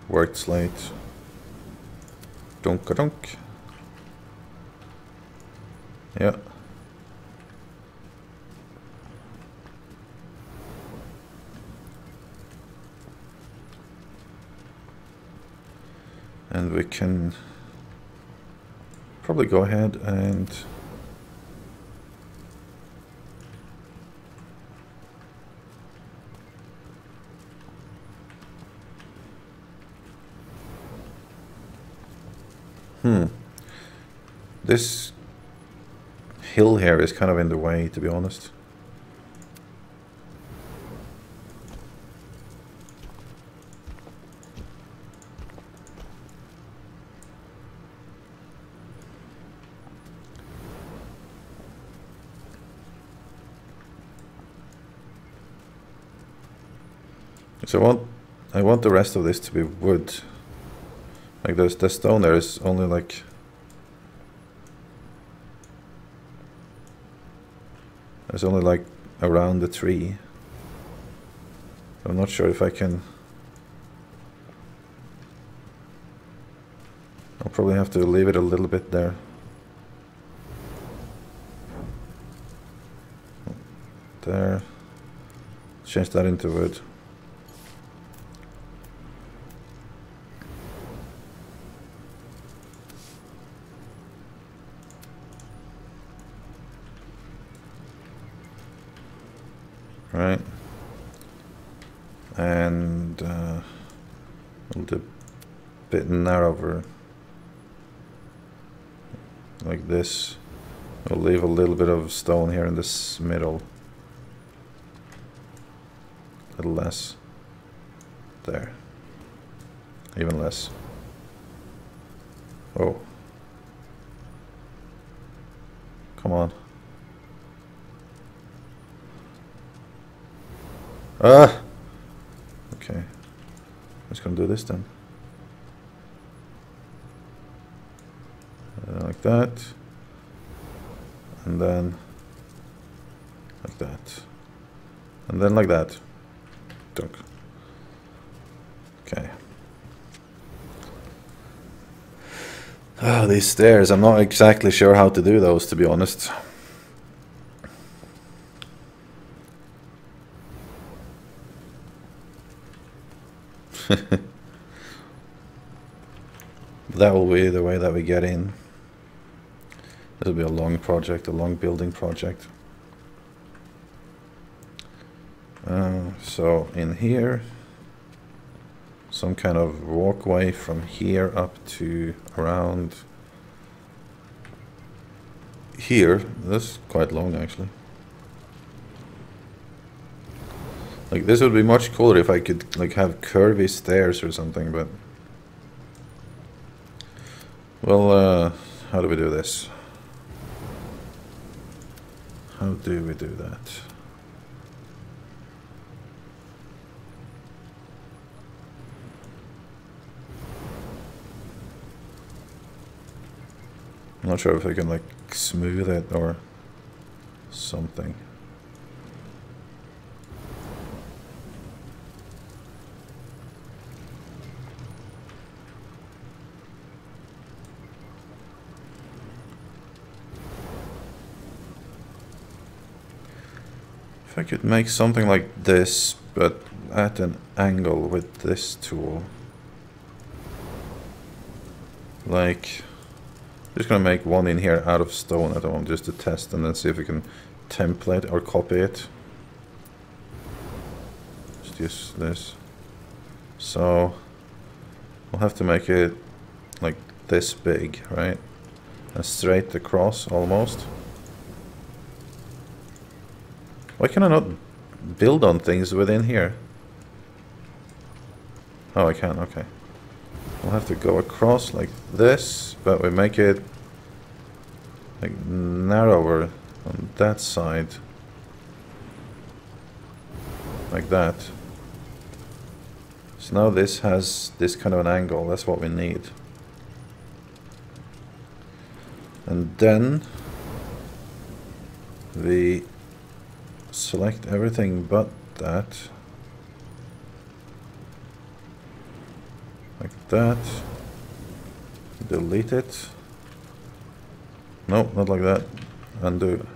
Worked slate. Dunk-a-dunk. Yeah. And we can probably go ahead and this hill here is kind of in the way, to be honest. So I want the rest of this to be wood. Like the stone there is only like around the tree. I'm not sure if I can. I'll probably have to leave it a little bit there. There. Change that into wood. Right. And we'll do a bit narrower. Like this. We'll leave a little bit of stone here in this middle. A little less. There. Even less. Oh. Come on. Ah! Okay. I'm just gonna do this then. Like that. And then like that. And then like that. Dunk. Okay. Oh, these stairs. I'm not exactly sure how to do those, to be honest. That will be the way that we get in. This will be a long project, a long building project. So in here, some kind of walkway from here up to around here. That's quite long, actually. Like, this would be much cooler if I could like have curvy stairs or something, but well, how do we do this? How do we do that? I'm not sure if I can like smooth it or something. If I could make something like this, but at an angle with this tool. Like, I'm just gonna make one in here out of stone at the moment just to test and then see if we can template or copy it. Just use this. So, we'll have to make it like this big, right? And straight across almost. Why can I not build on things within here? Oh, I can, okay. We'll have to go across like this, but we make it like narrower on that side. Like that. So now this has this kind of an angle, that's what we need. And then we select everything but that. Like that. Delete it. No, not like that. Undo.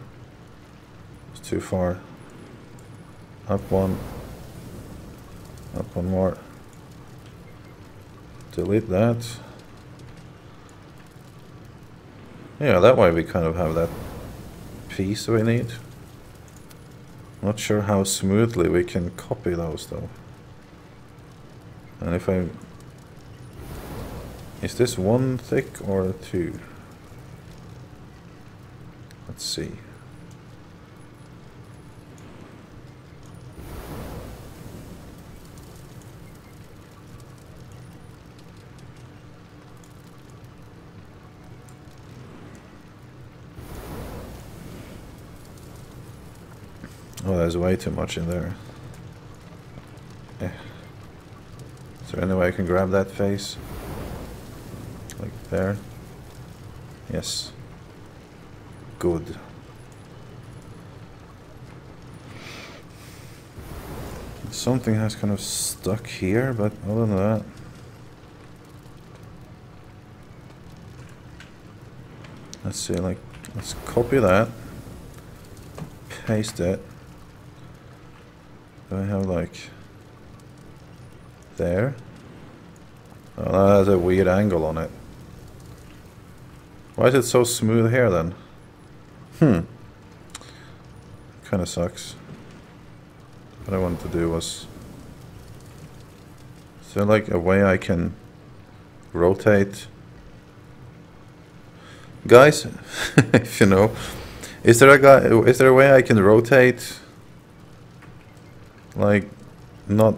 It's too far. Up one. Up one more. Delete that. Yeah, that way we kind of have that piece we need. Not sure how smoothly we can copy those though. And if I... Is this one thick or two? Let's see. Oh, there's way too much in there. Eh. Is there any way I can grab that face? Like there? Yes. Good. Something has kind of stuck here, but other than that, let's see, like, let's copy that, paste it. Do I have like there? Oh, that has a weird angle on it. Why is it so smooth here then? Kind of sucks. What I wanted to do was... Is there like a way I can rotate? Guys, if you know, is there a way I can rotate, like, not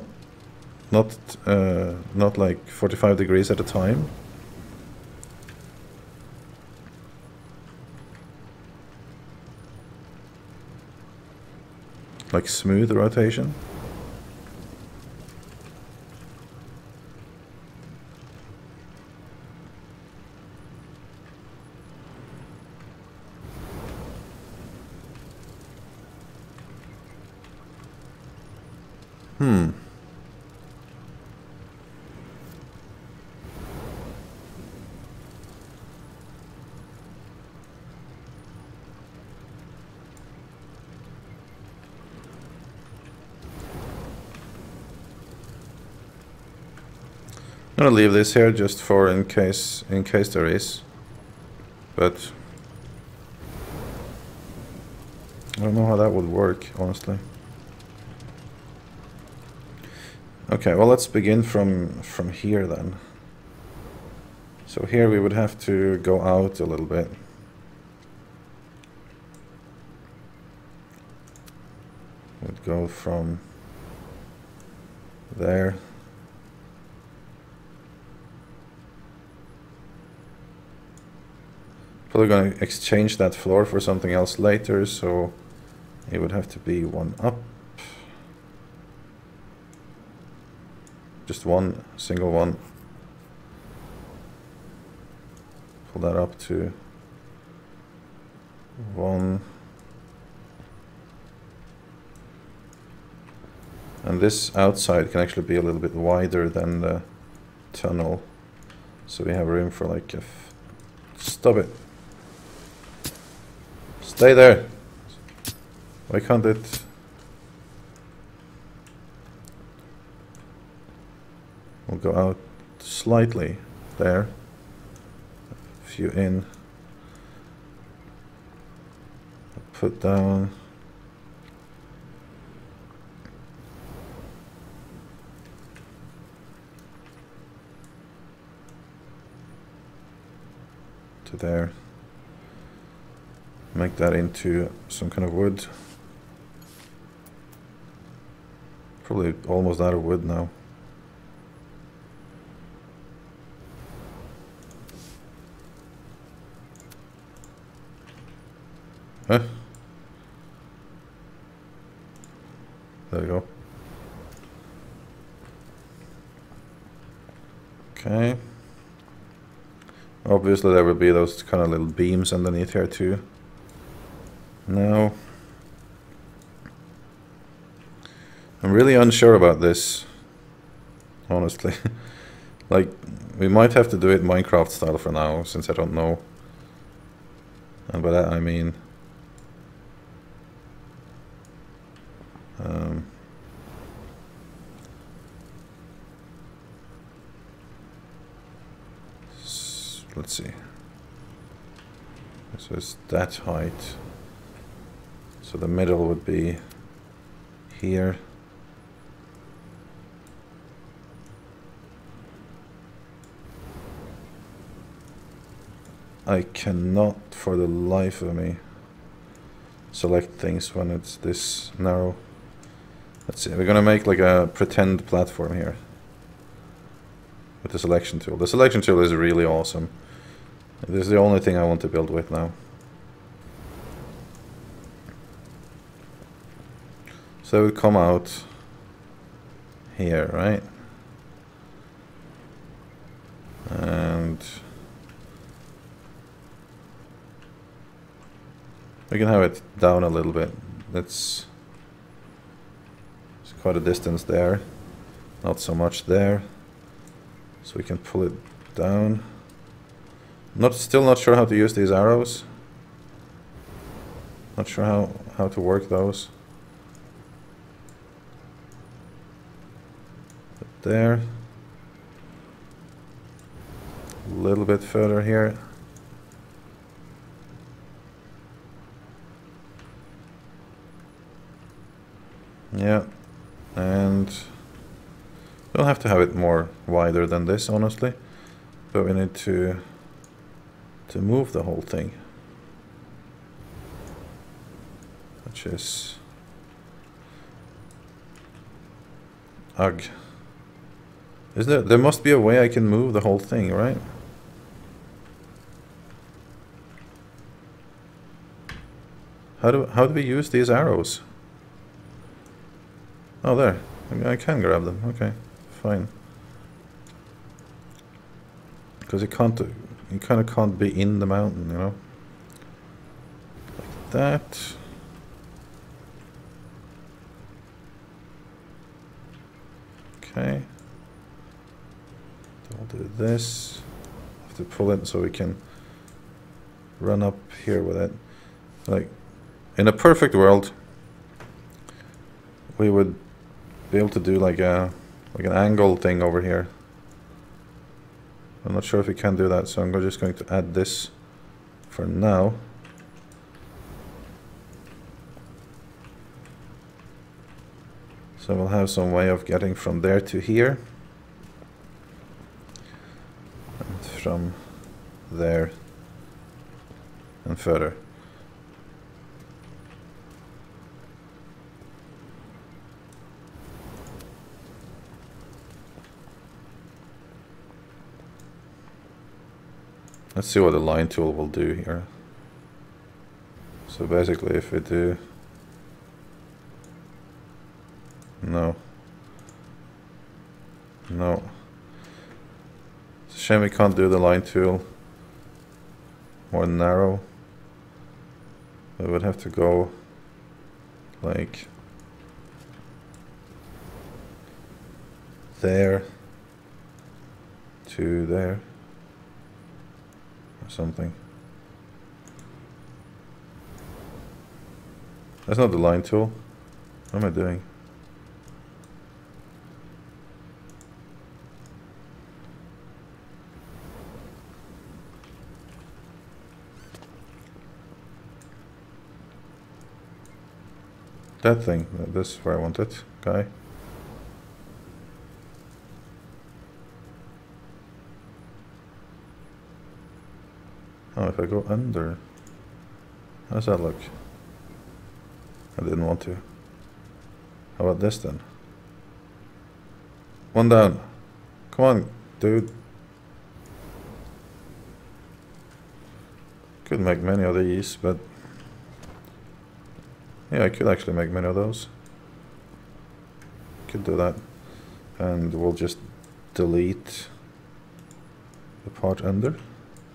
like 45 degrees at a time? Like smooth rotation? I'm gonna leave this here just for in case there is, but I don't know how that would work, honestly. Okay, well, let's begin from here then. So here we would have to go out a little bit. We'd go from there. Probably going to exchange that floor for something else later, so it would have to be one up. Just one single one. Pull that up to one. And this outside can actually be a little bit wider than the tunnel, so we have room for like a... Stop it. Stay there. Why can't it? We'll go out slightly there. A few in. Put down. To there. Make that into some kind of wood. Probably almost out of wood now. Huh? There we go. Okay. Obviously there will be those kind of little beams underneath here too. Now, I'm really unsure about this, honestly. Like, we might have to do it Minecraft style for now, since I don't know. And by that I mean... let's see. So it's that height. So the middle would be here. I cannot for the life of me select things when it's this narrow. Let's see, we're gonna make like a pretend platform here with the selection tool. The selection tool is really awesome. This is the only thing I want to build with now. So it would come out here, right? And we can have it down a little bit. It's quite a distance there. Not so much there. So we can pull it down. Still not sure how to use these arrows. Not sure how to work those. But there. A little bit further here. Yeah, and we'll have to have it more wider than this, honestly, but we need to move the whole thing, which is ugh. Is there must be a way I can move the whole thing, right? How do we use these arrows? Oh, there. I can grab them. Okay, fine. Because you kind of can't be in the mountain, you know. Like that. Okay. I'll do this. Have to pull it so we can run up here with it. Like, in a perfect world, we would be able to do like an angle thing over here. I'm not sure if we can do that, so I'm just going to add this for now. So we'll have some way of getting from there to here, and from there and further. Let's see what the line tool will do here. So basically if we do... No. It's a shame we can't do the line tool more narrow. We would have to go like there to there. Something. That's not the line tool. What am I doing? That thing. This is where I want it, guy. Oh, if I go under, how does that look? I didn't want to. How about this then? One down. Come on, dude. Could make many of these, but yeah, I could actually make many of those. Could do that, and we'll just delete the part under.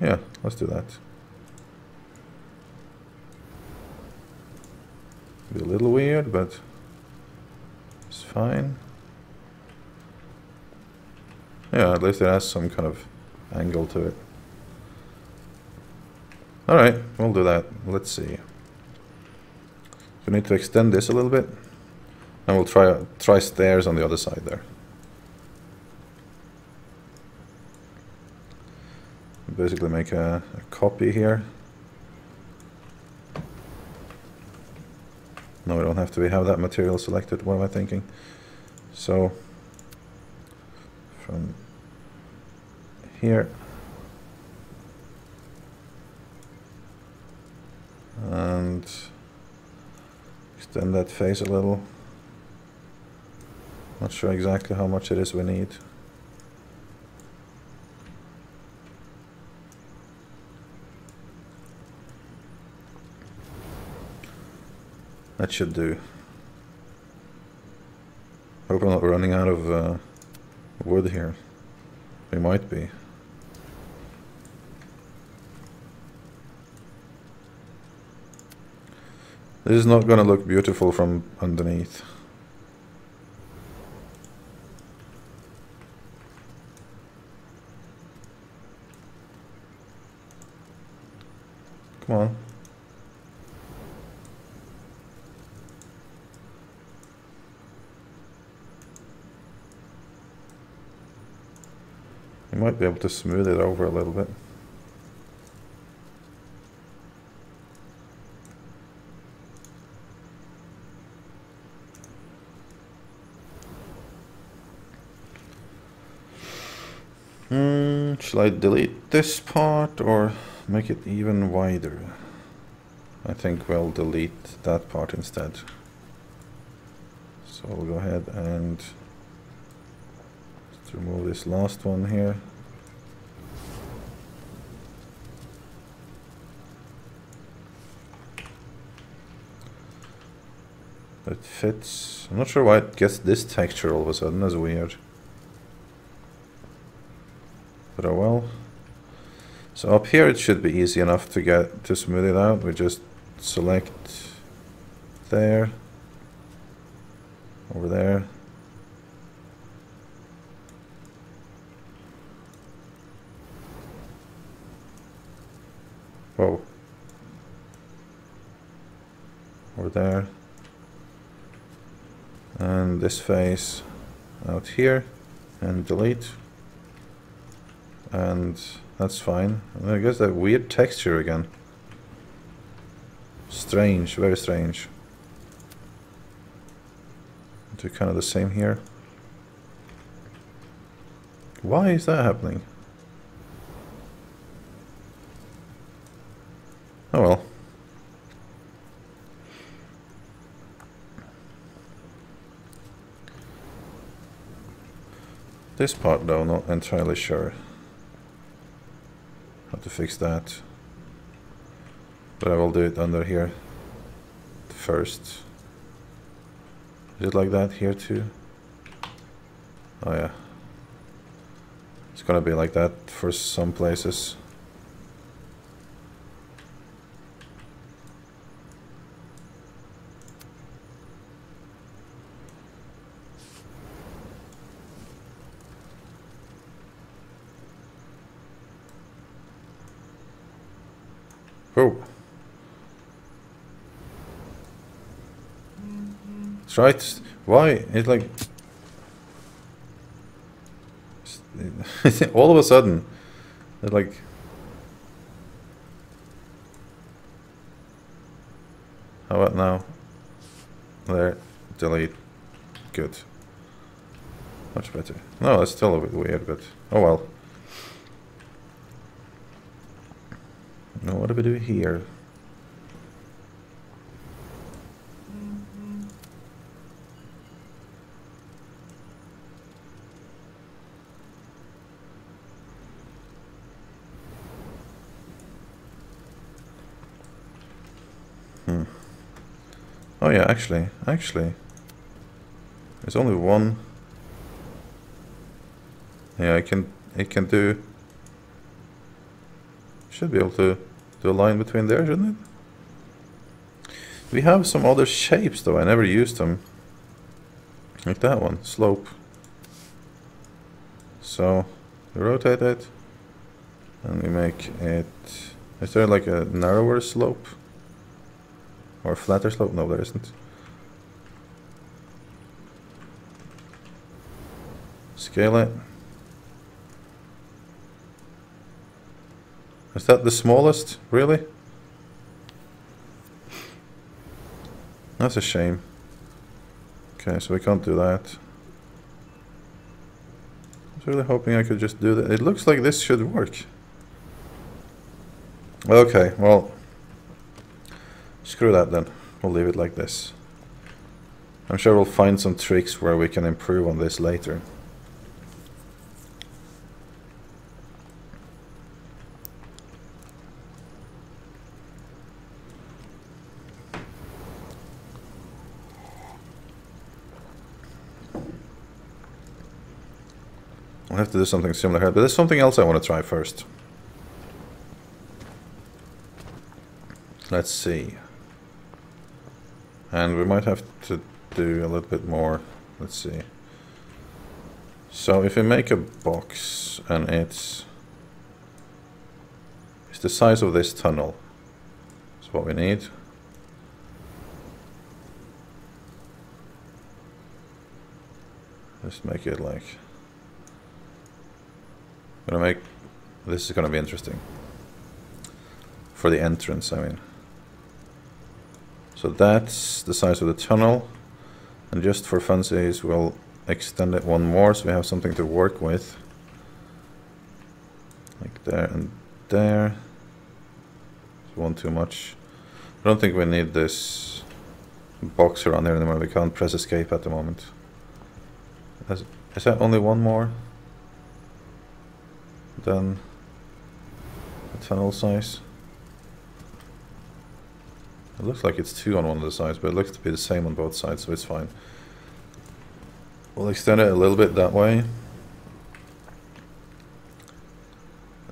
Yeah, let's do that. Be a little weird, but it's fine. Yeah, at least it has some kind of angle to it. Alright, we'll do that. Let's see. We need to extend this a little bit, and we'll try stairs on the other side there. Basically make a copy here. No, we don't have to have that material selected. What am I thinking? So from here and extend that face a little. Not sure exactly how much it is we need. That should do. Hope I'm not running out of wood here. We might be. This is not going to look beautiful from underneath. come on. You might be able to smooth it over a little bit. Shall I delete this part or make it even wider? I think we'll delete that part instead. So we'll go ahead and just remove this last one here. It fits. I'm not sure why it gets this texture all of a sudden. That's weird. But oh well. So up here it should be easy enough to get to smooth it out. We just select there, over there. Whoa. Over there. And this face out here and delete. And that's fine. I guess that weird texture again. Strange, very strange. Do kind of the same here. Why is that happening? Oh well. This part though, not entirely sure how to fix that, but I will do it under here first. Is it like that here too? Oh yeah, it's gonna be like that for some places. Oh. That's right. Why? It's like... all of a sudden, it's like... How about now? There. Delete. Good. Much better. No, that's still a bit weird, but... oh well. Now what do we do here? Oh yeah, actually, there's only one. Yeah, it can do. Should be able to do a line between there, shouldn't it? We have some other shapes though, I never used them. Like that one, slope. So, we rotate it, and we make it... is there like a narrower slope? Or a flatter slope? No, there isn't. Scale it. Is that the smallest? Really? That's a shame. Okay, so we can't do that. I was really hoping I could just do that. It looks like this should work. Okay, well... screw that then. We'll leave it like this. I'm sure we'll find some tricks where we can improve on this later. I'll have to do something similar here, but there's something else I want to try first. Let's see. And we might have to do a little bit more. Let's see. So if we make a box and it's the size of this tunnel, what we need. Just make it like... gonna make... this is gonna be interesting. For the entrance, I mean. So that's the size of the tunnel. And just for funsies, we'll extend it one more so we have something to work with. Like there and there. One too much. I don't think we need this box around here anymore. We can't press escape at the moment. Is that only one more than the tunnel size? It looks like it's 2 on one of the sides, but it looks to be the same on both sides, so it's fine. We'll extend it a little bit that way.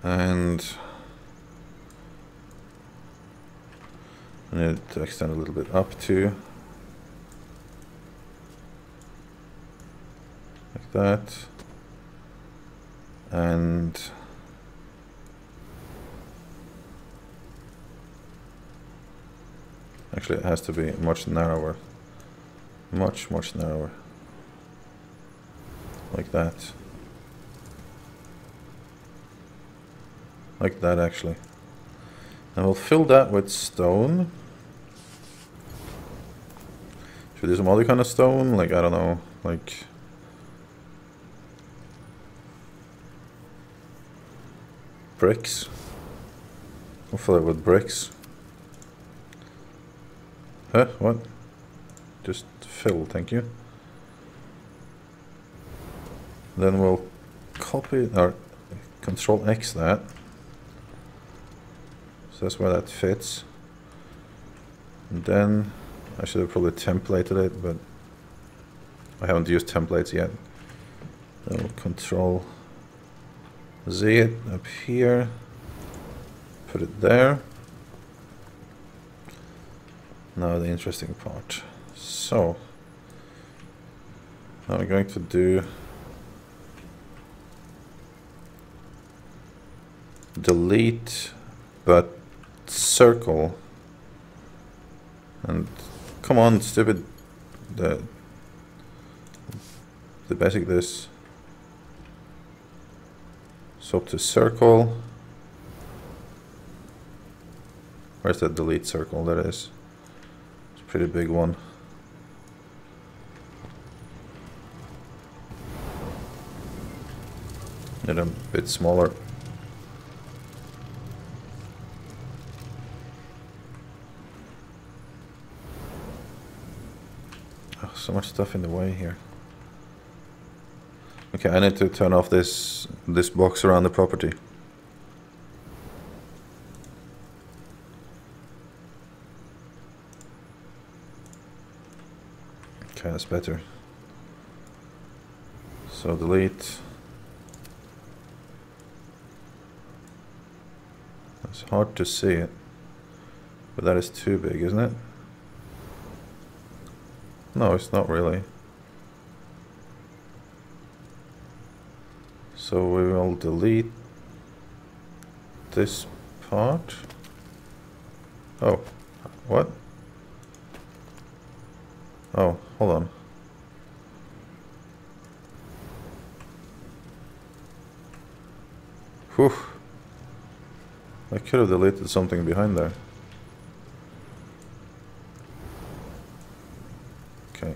And I need to extend a little bit up too. Like that. And actually it has to be much narrower. Much narrower. Like that. Like that actually. And we'll fill that with stone. Should we do some other kind of stone? Like, I don't know, like... bricks. We'll fill it with bricks. Huh? What? Just fill, thank you. Then we'll copy, or Control X that. So that's where that fits. And then I should have probably templated it, but I haven't used templates yet. Then we'll Control Z it up here, put it there. Now the interesting part. So now we're going to do delete but circle, and come on stupid, the basic this. So up to circle. Where's that delete circle? There it is. It's a pretty big one. And a bit smaller. Oh, so much stuff in the way here. Okay, I need to turn off this box around the property. Okay, that's better. So delete. It's hard to see it, but that is too big, isn't it? No, it's not really. So we will delete this part. Oh, what? Oh, hold on. Whew. I could have deleted something behind there. Okay.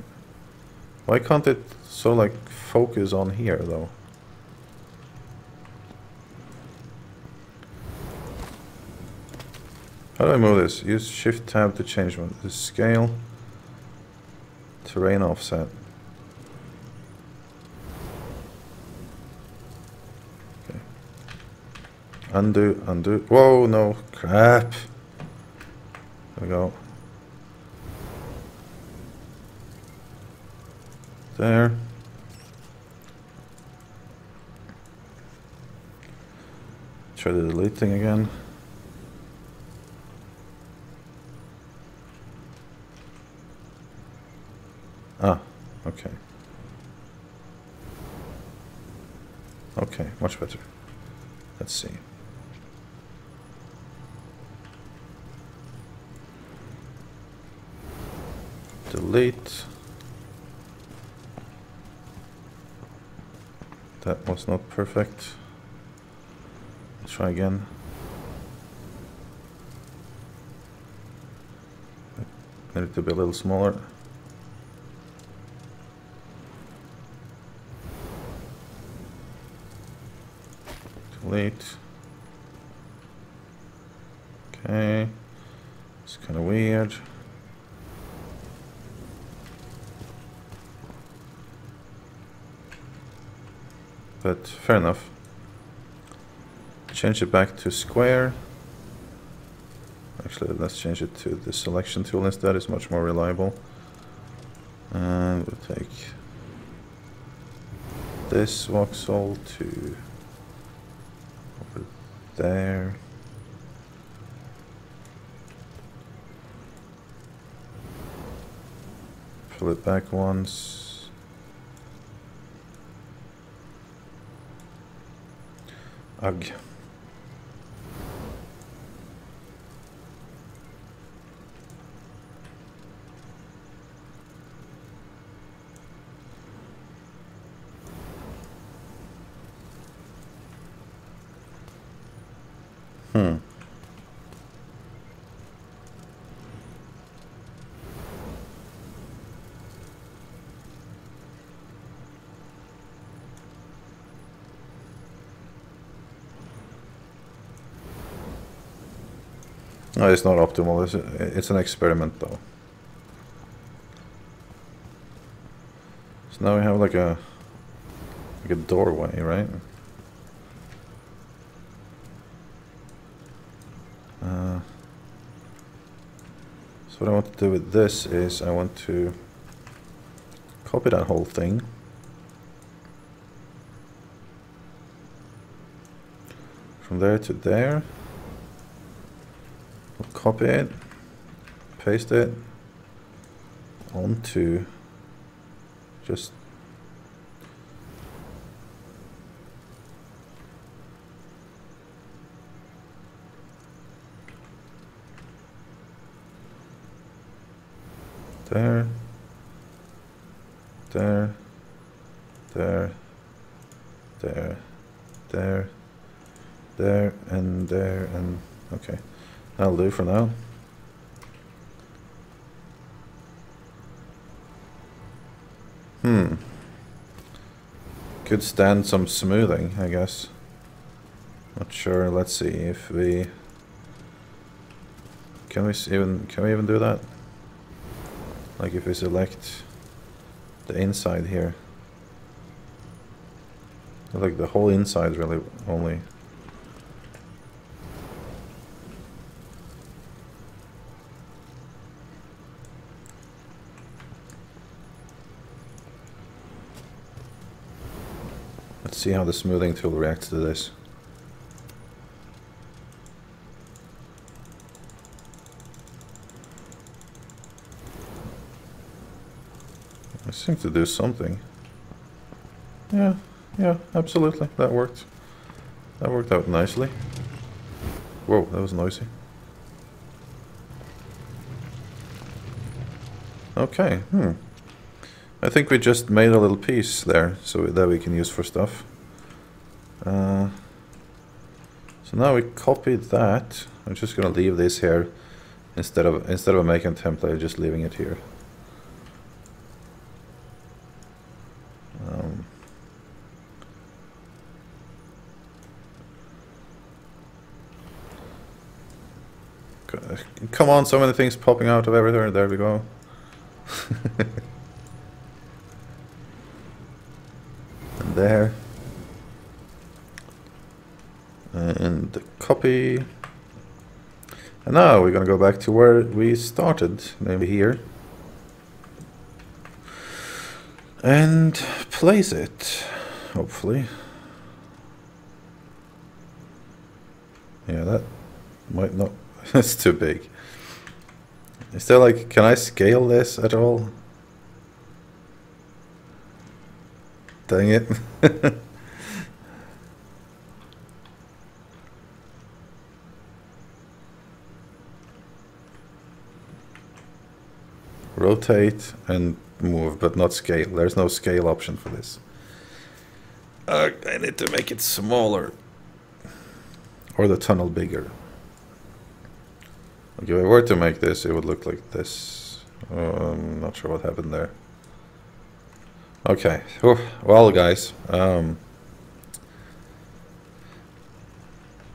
Why can't it so like focus on here though? How do I move this? Use Shift Tab to change the scale. Terrain offset. Okay. Undo, undo. Whoa, no, crap. There we go. There. Try the delete thing again. Ah, okay. Okay, much better. Let's see. delete. That was not perfect. Let's try again. Need it to be a little smaller. Delete. Okay. It's kind of weird. But fair enough. Change it back to square. Actually, let's change it to the selection tool instead. It's much more reliable. And we'll take this voxel to over there. Fill it back once. Ugh. No, it's not optimal. It's an experiment, though. So now we have like a doorway, right? So what I want to do with this is I want to copy that whole thing. From there to there. We'll copy it, paste it onto just there, there, there, there, there, there, and there, and okay. That'll do for now. Could stand some smoothing, I guess. Not sure. Let's see if we can we even do that? Like if we select the inside here, like the whole inside really only. Let's see how the smoothing tool reacts to this. I seem to do something. Yeah, absolutely. That worked. That worked out nicely. Whoa, that was noisy. Okay, I think we just made a little piece there, so that we can use for stuff. So now we copied that. I'm just gonna leave this here instead of making a template, just leaving it here. Come on, so many things popping out of everywhere. There we go. And there. And the copy. And now we're gonna go back to where we started, maybe here. And place it, hopefully. Yeah, that might not. It's too big. Is there like, can I scale this at all? Dang it. rotate and move, but not scale. There's no scale option for this. I need to make it smaller. Or the tunnel bigger. Okay, if I were to make this, it would look like this. I'm not sure what happened there. Okay, well guys,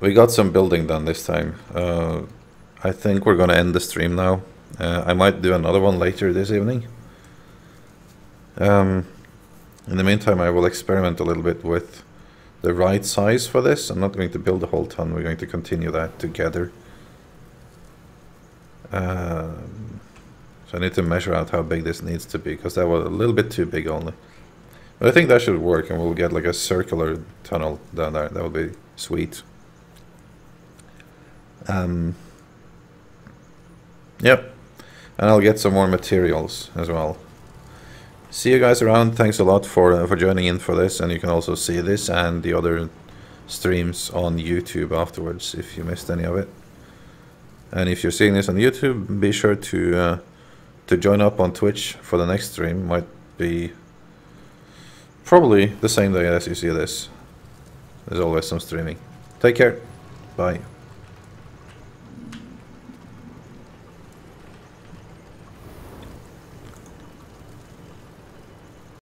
we got some building done this time. I think we're gonna end the stream now. I might do another one later this evening. In the meantime, I will experiment a little bit with the right size for this. I'm not going to build the whole ton, we're going to continue that together. So I need to measure out how big this needs to be, because that was a little bit too big only. But I think that should work, and we'll get like a circular tunnel down there. That would be sweet. Yep. And I'll get some more materials as well. See you guys around. Thanks a lot for joining in for this, and you can also see this and the other streams on YouTube afterwards if you missed any of it. And if you're seeing this on YouTube, be sure to join up on Twitch for the next stream. Might be probably the same day as you see this. There's always some streaming. Take care. Bye.